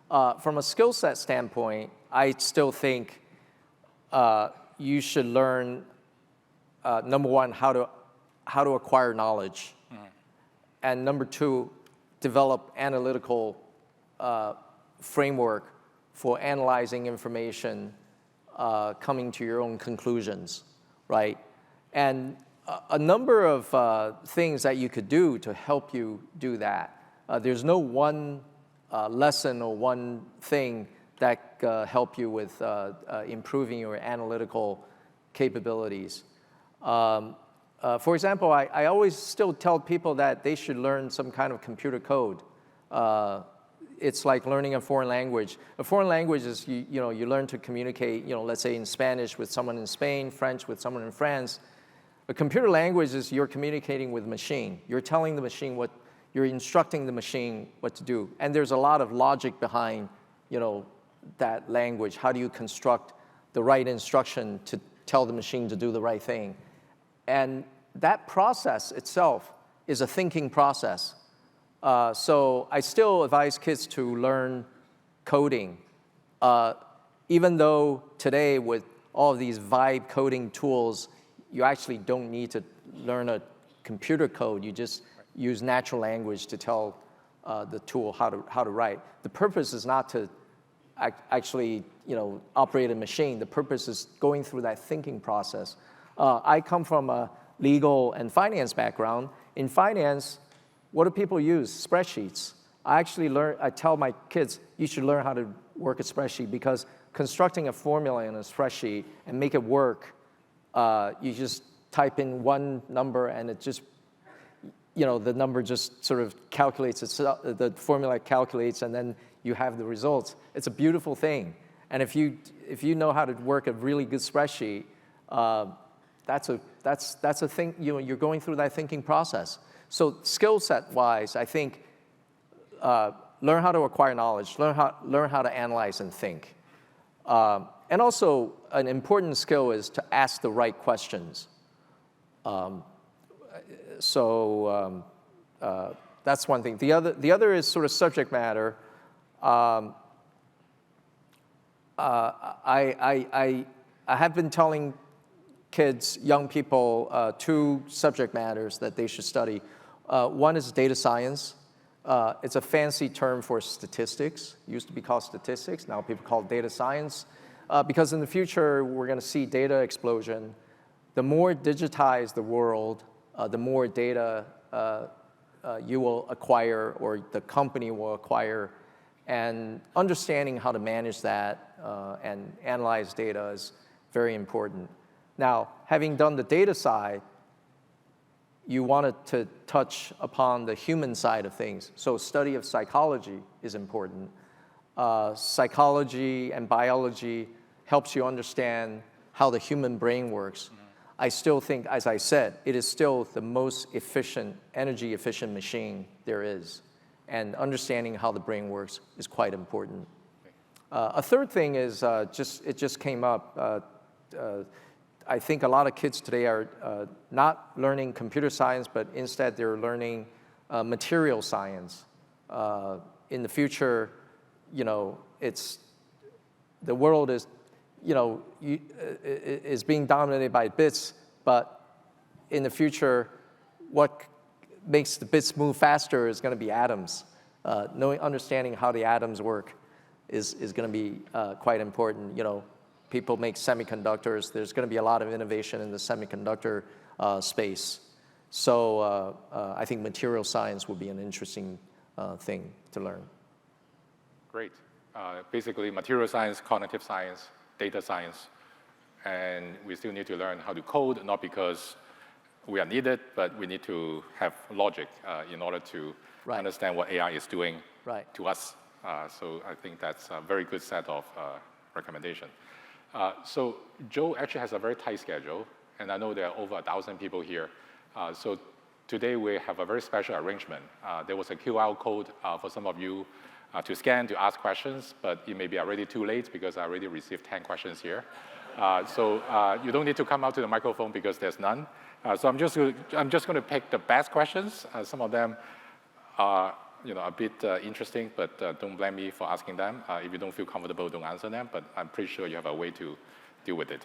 From a skill set standpoint, I still think you should learn, number one, how to acquire knowledge, and number two, develop analytical framework for analyzing information, coming to your own conclusions, right? And a number of things that you could do to help you do that. There's no one lesson or one thing that help you with improving your analytical capabilities. For example, I always still tell people that they should learn some kind of computer code. It's like learning a foreign language. A foreign language is, you learn to communicate, let's say in Spanish with someone in Spain, French with someone in France. A computer language is you're communicating with a machine. You're telling the machine you're instructing the machine what to do. And there's a lot of logic behind, that language. How do you construct the right instruction to tell the machine to do the right thing? And that process itself is a thinking process. So I still advise kids to learn coding. Even though today with all of these vibe coding tools, you actually don't need to learn a computer code. You just use natural language to tell the tool how to write. The purpose is not to actually operate a machine. The purpose is going through that thinking process. I come from a legal and finance background. In finance, what do people use? Spreadsheets. I tell my kids, you should learn how to work a spreadsheet because constructing a formula in a spreadsheet and make it work, you just type in one number and it just, the number just sort of calculates itself, the formula calculates and then you have the results. It's a beautiful thing. And if you know how to work a really good spreadsheet, that's a thing, you're going through that thinking process. So skill set wise, I think learn how to acquire knowledge, learn how to analyze and think. And also an important skill is to ask the right questions. That's one thing. The other is sort of subject matter. I have been telling kids, young people, two subject matters that they should study. One is data science. It's a fancy term for statistics. It used to be called statistics. Now people call it data science. Because in the future, we're going to see data explosion. The more digitized the world, the more data you will acquire or the company will acquire. And understanding how to manage that and analyze data is very important. Now, having done the data side, you wanted to touch upon the human side of things. So study of psychology is important. Psychology and biology helps you understand how the human brain works. I still think, as I said, it is still the most efficient, energy-efficient machine there is. And understanding how the brain works is quite important. A third thing is, it just came up. I think a lot of kids today are not learning computer science, but instead they're learning material science. In the future, the world is, is being dominated by bits, but in the future, what makes the bits move faster is going to be atoms. Understanding how the atoms work is going to be quite important. People make semiconductors. There's going to be a lot of innovation in the semiconductor space. So I think material science would be an interesting thing to learn. Great. Basically, material science, cognitive science, data science, and we still need to learn how to code, not because we are needed, but we need to have logic in order to understand what AI is doing to us. So I think that's a very good set of recommendations. So Joe actually has a very tight schedule, and I know there are over 1,000 people here. So today we have a very special arrangement. There was a QR code for some of you to scan to ask questions, but it may be already too late because I already received 10 questions here. So you don't need to come out to the microphone because there's none. So I'm just going to pick the best questions. Some of them are a bit interesting, but don't blame me for asking them. If you don't feel comfortable, don't answer them, but I'm pretty sure you have a way to deal with it.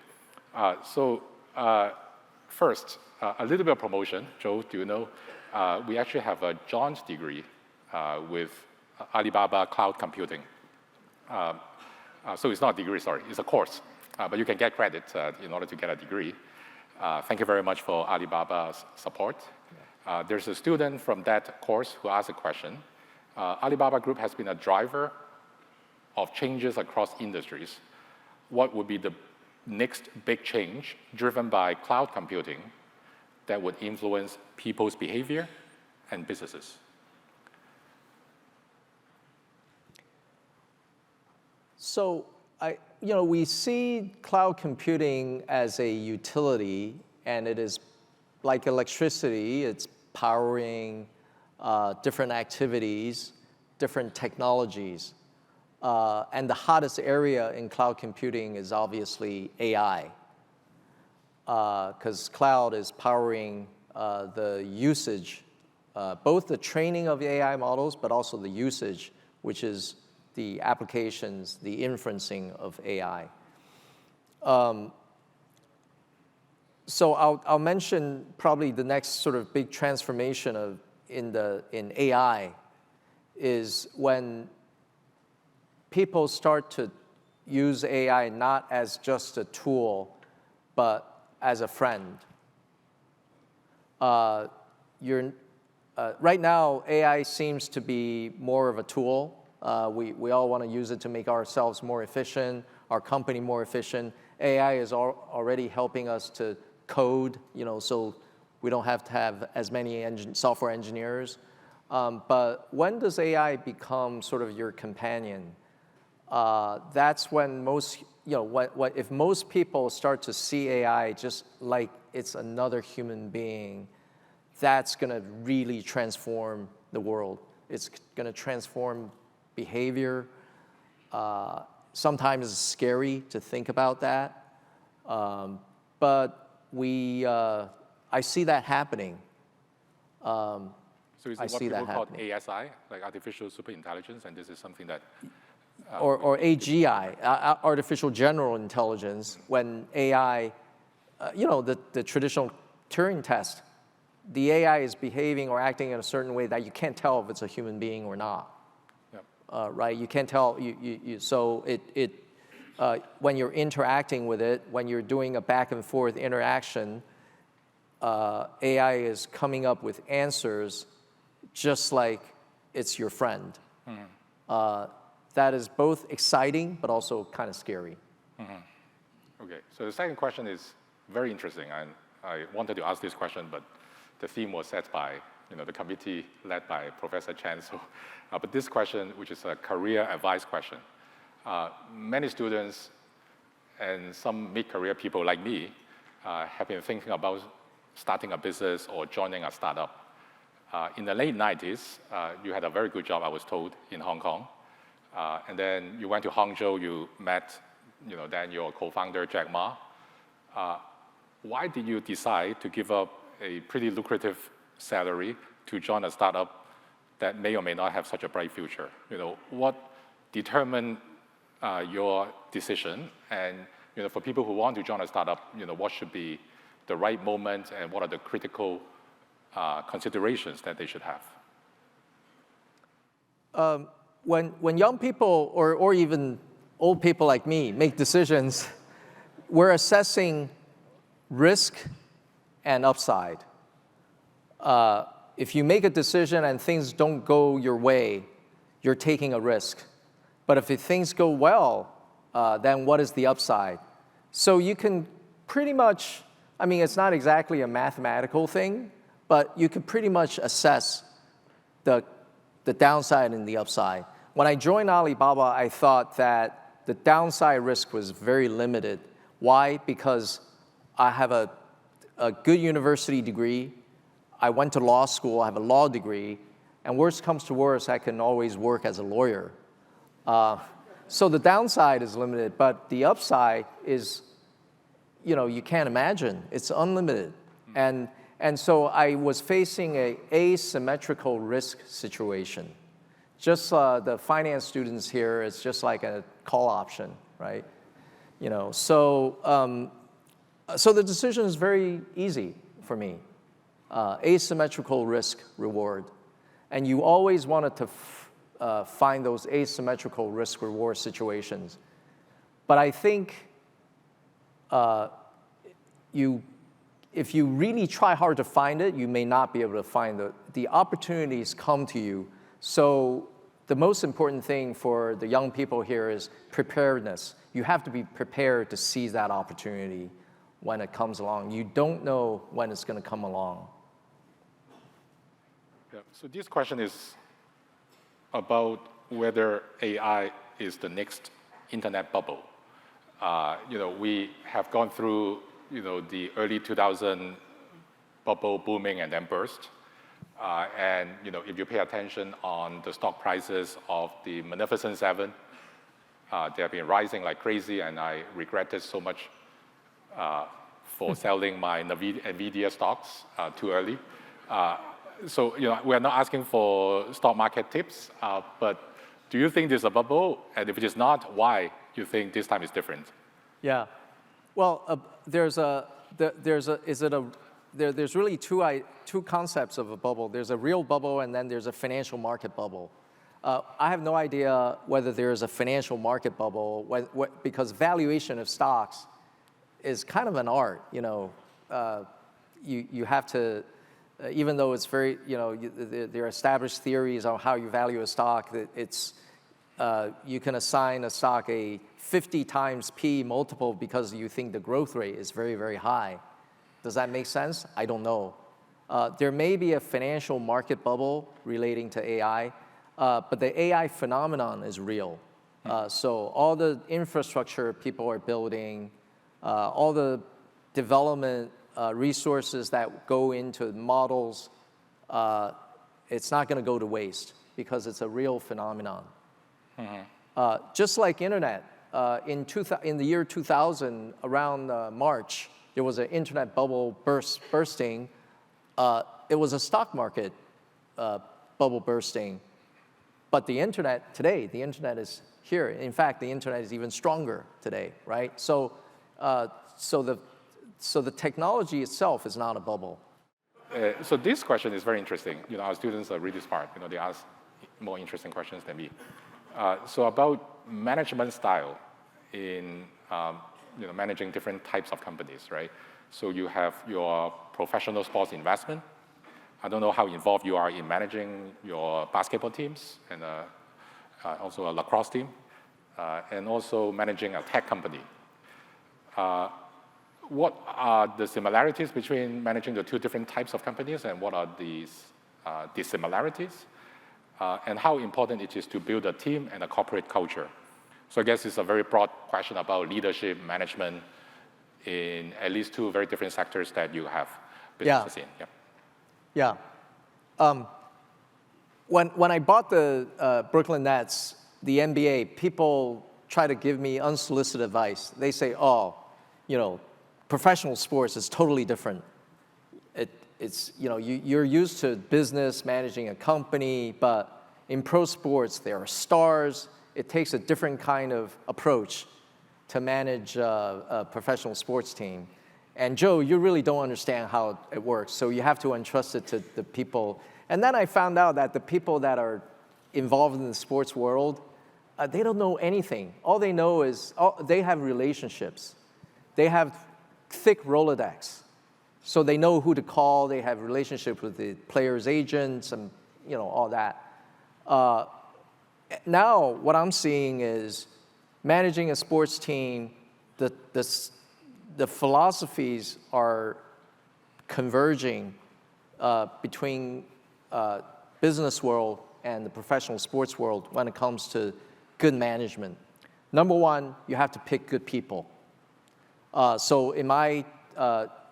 First, a little bit of promotion. Joe, do you know, we actually have a John's degree with Alibaba Cloud Computing. So it's not a degree, sorry, it's a course. But you can get credit in order to get a degree. Thank you very much for Alibaba's support. There's a student from that course who asked a question. Alibaba Group has been a driver of changes across industries. What would be the next big change driven by cloud computing that would influence people's behavior and businesses? So we see cloud computing as a utility, and it is like electricity. It's powering different activities, different technologies. And the hottest area in cloud computing is obviously AI, because cloud is powering the usage, both the training of the AI models, but also the usage, which is the applications, the inferencing of AI. So I'll mention probably the next sort of big transformation in AI is when people start to use AI not as just a tool, but as a friend. Right now, AI seems to be more of a tool. We all want to use it to make ourselves more efficient, our company more efficient. AI is already helping us to code, so we don't have to have as many software engineers. But when does AI become sort of your companion? That's when if most people start to see AI just like it's another human being, that's going to really transform the world. It's going to transform behavior. Sometimes it's scary to think about that, but I see that happening. So is it what people call ASI, like artificial superintelligence, and this is something that... or AGI, artificial general intelligence, when AI, the traditional Turing test, the AI is behaving or acting in a certain way that you can't tell if it's a human being or not. Right? You can't tell. So when you're interacting with it, when you're doing a back and forth interaction, AI is coming up with answers just like it's your friend. Mm-hmm. That is both exciting but also kind of scary. Mm-hmm. Okay, so the second question is very interesting, and I wanted to ask this question, but the theme was set by the committee led by Professor Chen. So, but this question, which is a career advice question, many students and some mid-career people like me have been thinking about starting a business or joining a startup. In the late 90s, you had a very good job, I was told, in Hong Kong. And then you went to Hangzhou, you met then your co-founder, Jack Ma. why did you decide to give up a pretty lucrative salary to join a startup that may or may not have such a bright future? What determined your decision? And for people who want to join a startup, what should be the right moment and what are the critical considerations that they should have? When young people or even old people like me make decisions, we're assessing risk and upside. If you make a decision and things don't go your way, you're taking a risk. But if things go well, then what is the upside? So you can pretty much, it's not exactly a mathematical thing, but you can pretty much assess the downside and the upside. When I joined Alibaba, I thought that the downside risk was very limited. Why? Because I have a good university degree. I went to law school. I have a law degree. And worst comes to worst, I can always work as a lawyer. So the downside is limited, but the upside is, you can't imagine. It's unlimited. And so I was facing an asymmetrical risk situation. Just the finance students here, it's just like a call option, right? So the decision is very easy for me. Asymmetrical risk reward. And you always wanted to find those asymmetrical risk reward situations. But I think if you really try hard to find it, you may not be able to find the opportunities come to you. So the most important thing for the young people here is preparedness. You have to be prepared to seize that opportunity when it comes along. You don't know when it's going to come along. Yeah. So this question is about whether AI is the next internet bubble. We have gone through the early 2000 bubble booming and then burst. And if you pay attention on the stock prices of the Magnificent Seven, they have been rising like crazy, and I regretted so much for selling my NVIDIA stocks too early. So we're not asking for stock market tips, but do you think there's a bubble? And if it is not, why do you think this time is different? Yeah, well, there's really two concepts of a bubble. There's a real bubble, and then there's a financial market bubble. I have no idea whether there is a financial market bubble because valuation of stocks is kind of an art. You have to, even though it's very, there are established theories on how you value a stock. You can assign a stock a 50 times P multiple because you think the growth rate is very, very high. Does that make sense? I don't know. There may be a financial market bubble relating to AI, but the AI phenomenon is real. So all the infrastructure people are building, all the development resources that go into models, it's not going to go to waste because it's a real phenomenon. Just like internet, in the year 2000, around March, there was an internet bubble bursting. It was a stock market bubble bursting. But the internet today, the internet is here. In fact, the internet is even stronger today, right? So the technology itself is not a bubble. So this question is very interesting. Our students are really smart. They ask more interesting questions than me. So about management style in managing different types of companies, right? So you have your professional sports investment. I don't know how involved you are in managing your basketball teams and also a lacrosse team, and also managing a tech company. What are the similarities between managing the two different types of companies, and what are the dissimilarities? And how important it is to build a team and a corporate culture. So I guess it's a very broad question about leadership, management in at least two very different sectors that you have businesses in. Yeah. When I bought the Brooklyn Nets, the NBA, people try to give me unsolicited advice. They say, professional sports is totally different. It's, you're used to business, managing a company, but in pro sports, there are stars. It takes a different kind of approach to manage a professional sports team. And Joe, you really don't understand how it works, so you have to entrust it to the people. And then I found out that the people that are involved in the sports world, they don't know anything. All they know is they have relationships. They have thick Rolodex. So they know who to call. They have relationships with the players' agents and all that. Now what I'm seeing is managing a sports team, the philosophies are converging between business world and the professional sports world when it comes to good management. Number one, you have to pick good people. So in my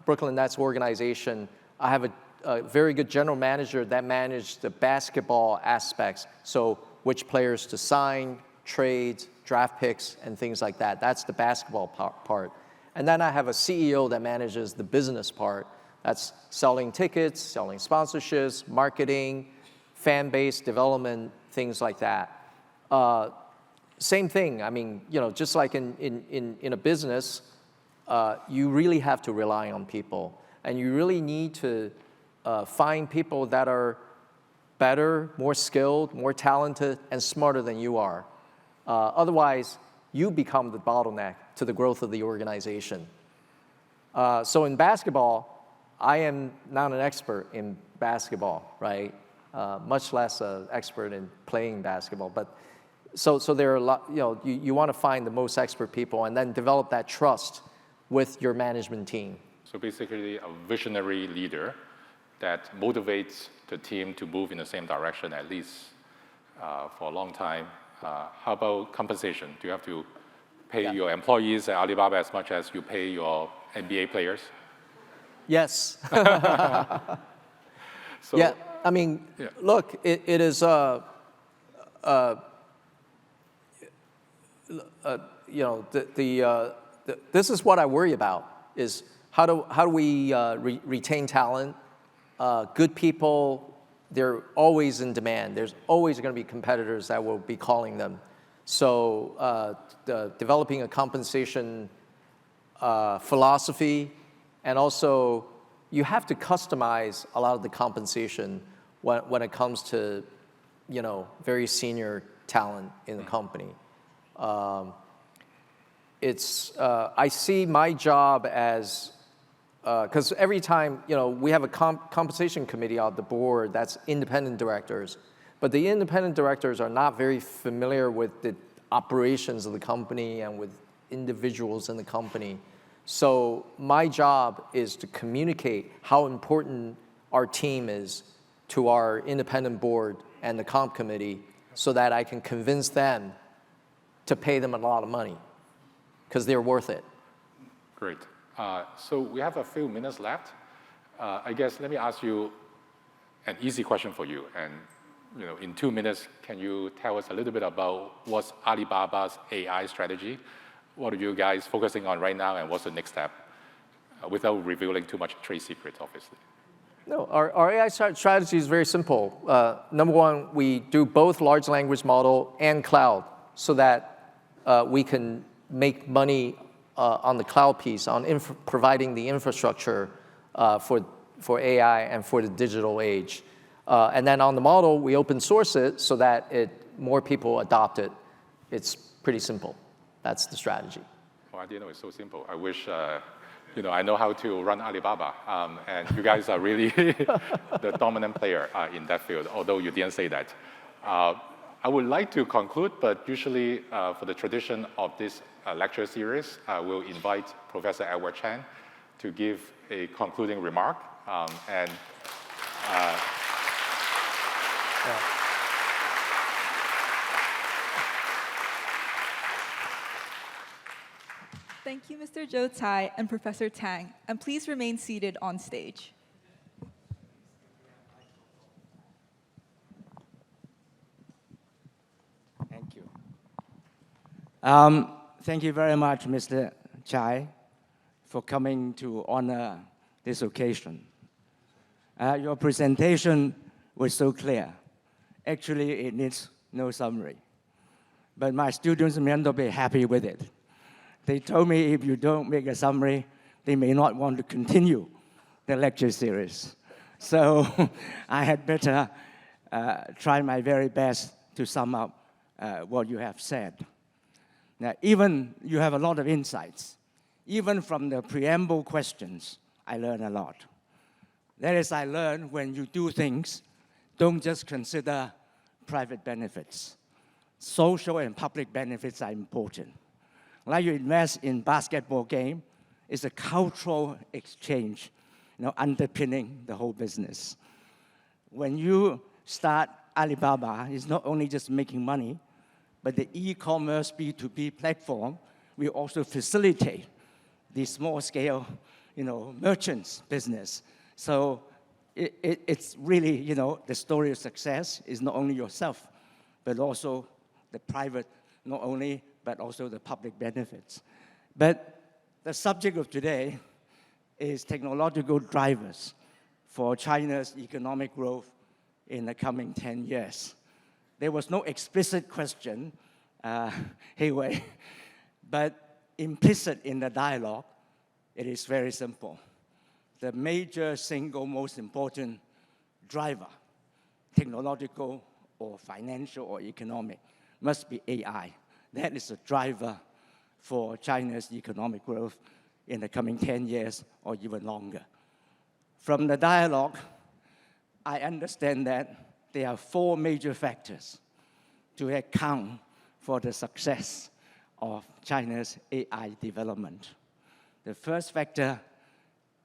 Brooklyn Nets organization, I have a very good general manager that manages the basketball aspects. So which players to sign, trades, draft picks, and things like that. That's the basketball part. And then I have a CEO that manages the business part. That's selling tickets, selling sponsorships, marketing, fan base development, things like that. Same thing. I mean, just like in a business, you really have to rely on people. And you really need to find people that are better, more skilled, more talented, and smarter than you are. Otherwise, you become the bottleneck to the growth of the organization. So in basketball, I am not an expert in basketball, right? Much less an expert in playing basketball. But so there are a lot, you want to find the most expert people and then develop that trust with your management team. So basically a visionary leader that motivates the team to move in the same direction, at least for a long time. How about compensation? Do you have to pay your employees at Alibaba as much as you pay your NBA players? Yes. So, yeah, I mean, look, it is, this is what I worry about, is how do we retain talent? Good people, they're always in demand. There's always going to be competitors that will be calling them. So developing a compensation philosophy, and also you have to customize a lot of the compensation when it comes to very senior talent in the company. I see my job as, because every time, we have a compensation committee on the board that's independent directors, but the independent directors are not very familiar with the operations of the company and with individuals in the company. So my job is to communicate how important our team is to our independent board and the comp committee so that I can convince them to pay them a lot of money because they're worth it. Great. So we have a few minutes left. I guess let me ask you an easy question for you. And in 2 minutes, can you tell us a little bit about what's Alibaba's AI strategy? What are you guys focusing on right now, and what's the next step? Without revealing too much trade secrets, obviously. No, our AI strategy is very simple. Number one, we do both large language model and cloud so that we can make money on the cloud piece, on providing the infrastructure for AI and for the digital age. And then on the model, we open source it so that more people adopt it. It's pretty simple. That's the strategy. Well, I didn't know it's so simple. I wish, I know how to run Alibaba. And you guys are really the dominant player in that field, although you didn't say that. I would like to conclude, but usually for the tradition of this lecture series, we'll invite Professor Edward Chen to give a concluding remark. Thank you, Mr. Joe Tsai and Professor Tang, and please remain seated on stage. Thank you. Thank you very much, Mr. Tsai, for coming to honor this occasion. Your presentation was so clear. Actually, it needs no summary. But my students may not be happy with it. They told me if you don't make a summary, they may not want to continue the lecture series. So I had better try my very best to sum up what you have said. Now, even you have a lot of insights. Even from the preamble questions, I learned a lot. That is, I learned when you do things, don't just consider private benefits. Social and public benefits are important. Like you invest in basketball game, it's a cultural exchange, underpinning the whole business. When you start Alibaba, it's not only just making money, but the e-commerce B2B platform will also facilitate the small-scale, merchants business. So it's really, the story of success is not only yourself, but also the private, not only, but also the public benefits. But the subject of today is technological drivers for China's economic growth in the coming 10 years. There was no explicit question, Heiwai, but implicit in the dialogue, it is very simple. The major single most important driver, technological or financial or economic, must be AI. That is a driver for China's economic growth in the coming 10 years or even longer. From the dialogue, I understand that there are 4 major factors to account for the success of China's AI development. The first factor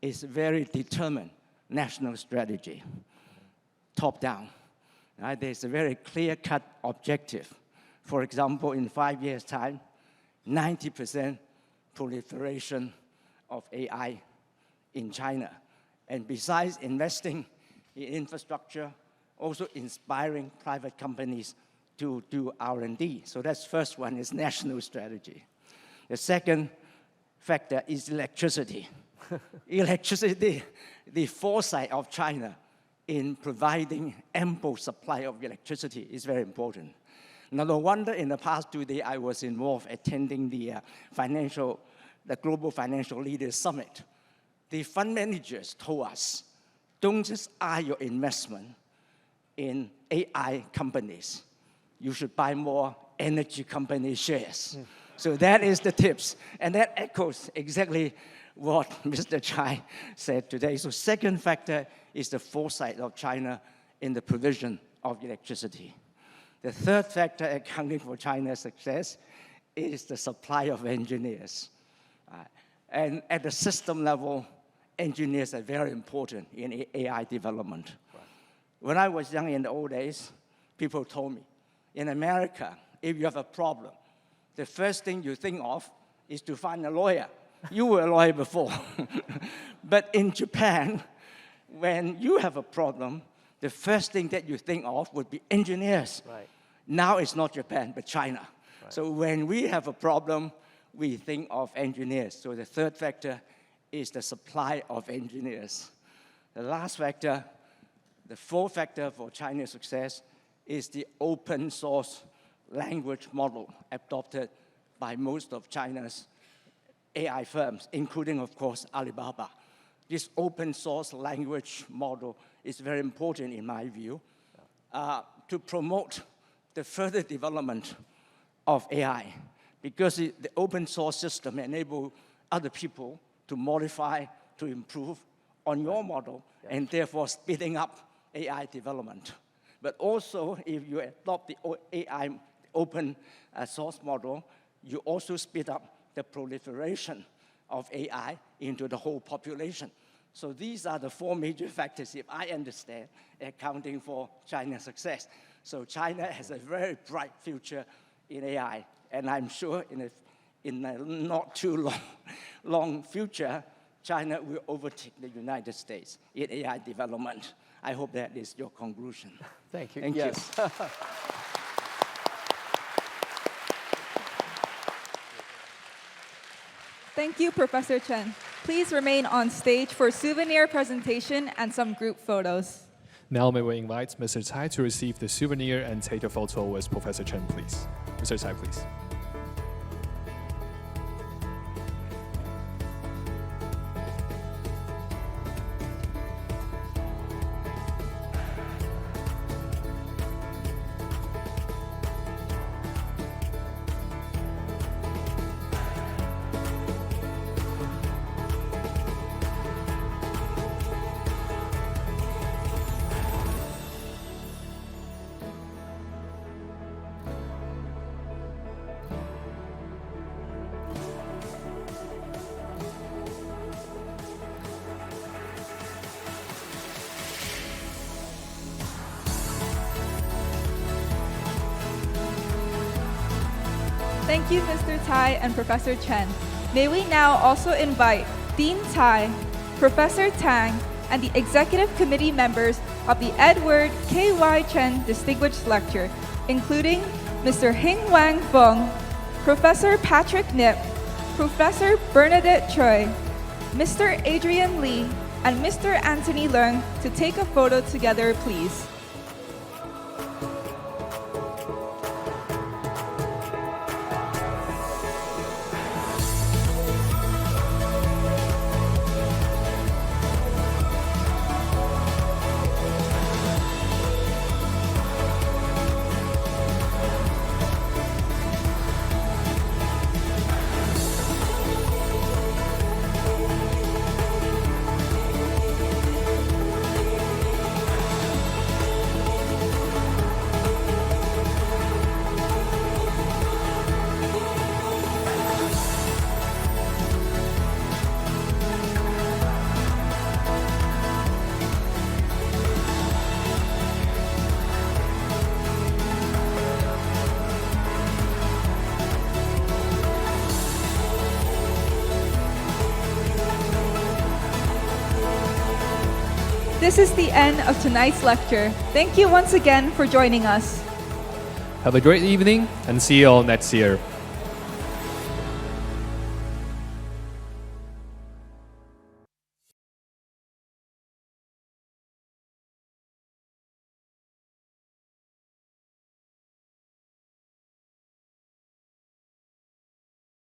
is very determined national strategy, top-down. Right? There's a very clear-cut objective. For example, in 5 years' time, 90% proliferation of AI in China. And besides investing in infrastructure, also inspiring private companies to do R&D. So that's first one is national strategy. The second factor is electricity. Electricity, the foresight of China in providing ample supply of electricity is very important. Now, no wonder in the past 2 days I was involved attending the Global Financial Leaders Summit. The fund managers told us, don't just eye your investment in AI companies. You should buy more energy company shares. So that is the tips. And that echoes exactly what Mr. Tsai said today. So second factor is the foresight of China in the provision of electricity. The third factor accounting for China's success is the supply of engineers. And at the system level, engineers are very important in AI development. Right. When I was young in the old days, people told me, in America, if you have a problem, the first thing you think of is to find a lawyer. You were a lawyer before. But in Japan, when you have a problem, the first thing that you think of would be engineers. Right. Now it's not Japan, but China. Right. So when we have a problem, we think of engineers. So the third factor is the supply of engineers. The last factor, the fourth factor for China's success is the open source language model adopted by most of China's AI firms, including, of course, Alibaba. This open source language model is very important in my view to promote the further development of AI, because the open source system enables other people to modify, to improve on your model, and therefore speeding up AI development. But also, if you adopt the AI open source model, you also speed up the proliferation of AI into the whole population. So these are the 4 major factors, if I understand, accounting for China's success. So China has a very bright future in AI, and I'm sure in a not too long future, China will overtake the United States in AI development. I hope that is your conclusion. Thank you. Thank yes. you. Thank you, Professor Chen. Please remain on stage for a souvenir presentation and some group photos. Now may we invite Mr. Tsai to receive the souvenir and take a photo with Professor Chen, please. Mr. Tsai, please. Thank you, Mr. Tsai and Professor Chen. May we now also invite Dean Tsai, Professor Tang, and the Executive Committee members of the Edward K.Y. Chen Distinguished Lecture, including Mr. Hing Wang Feng, Professor Patrick Nip, Professor Bernadette Choi, Mr. Adrian Lee, and Mr. Anthony Leung to take a photo together, please. This is the end of tonight's lecture. Thank you once again for joining us. Have a great evening and see you all next year.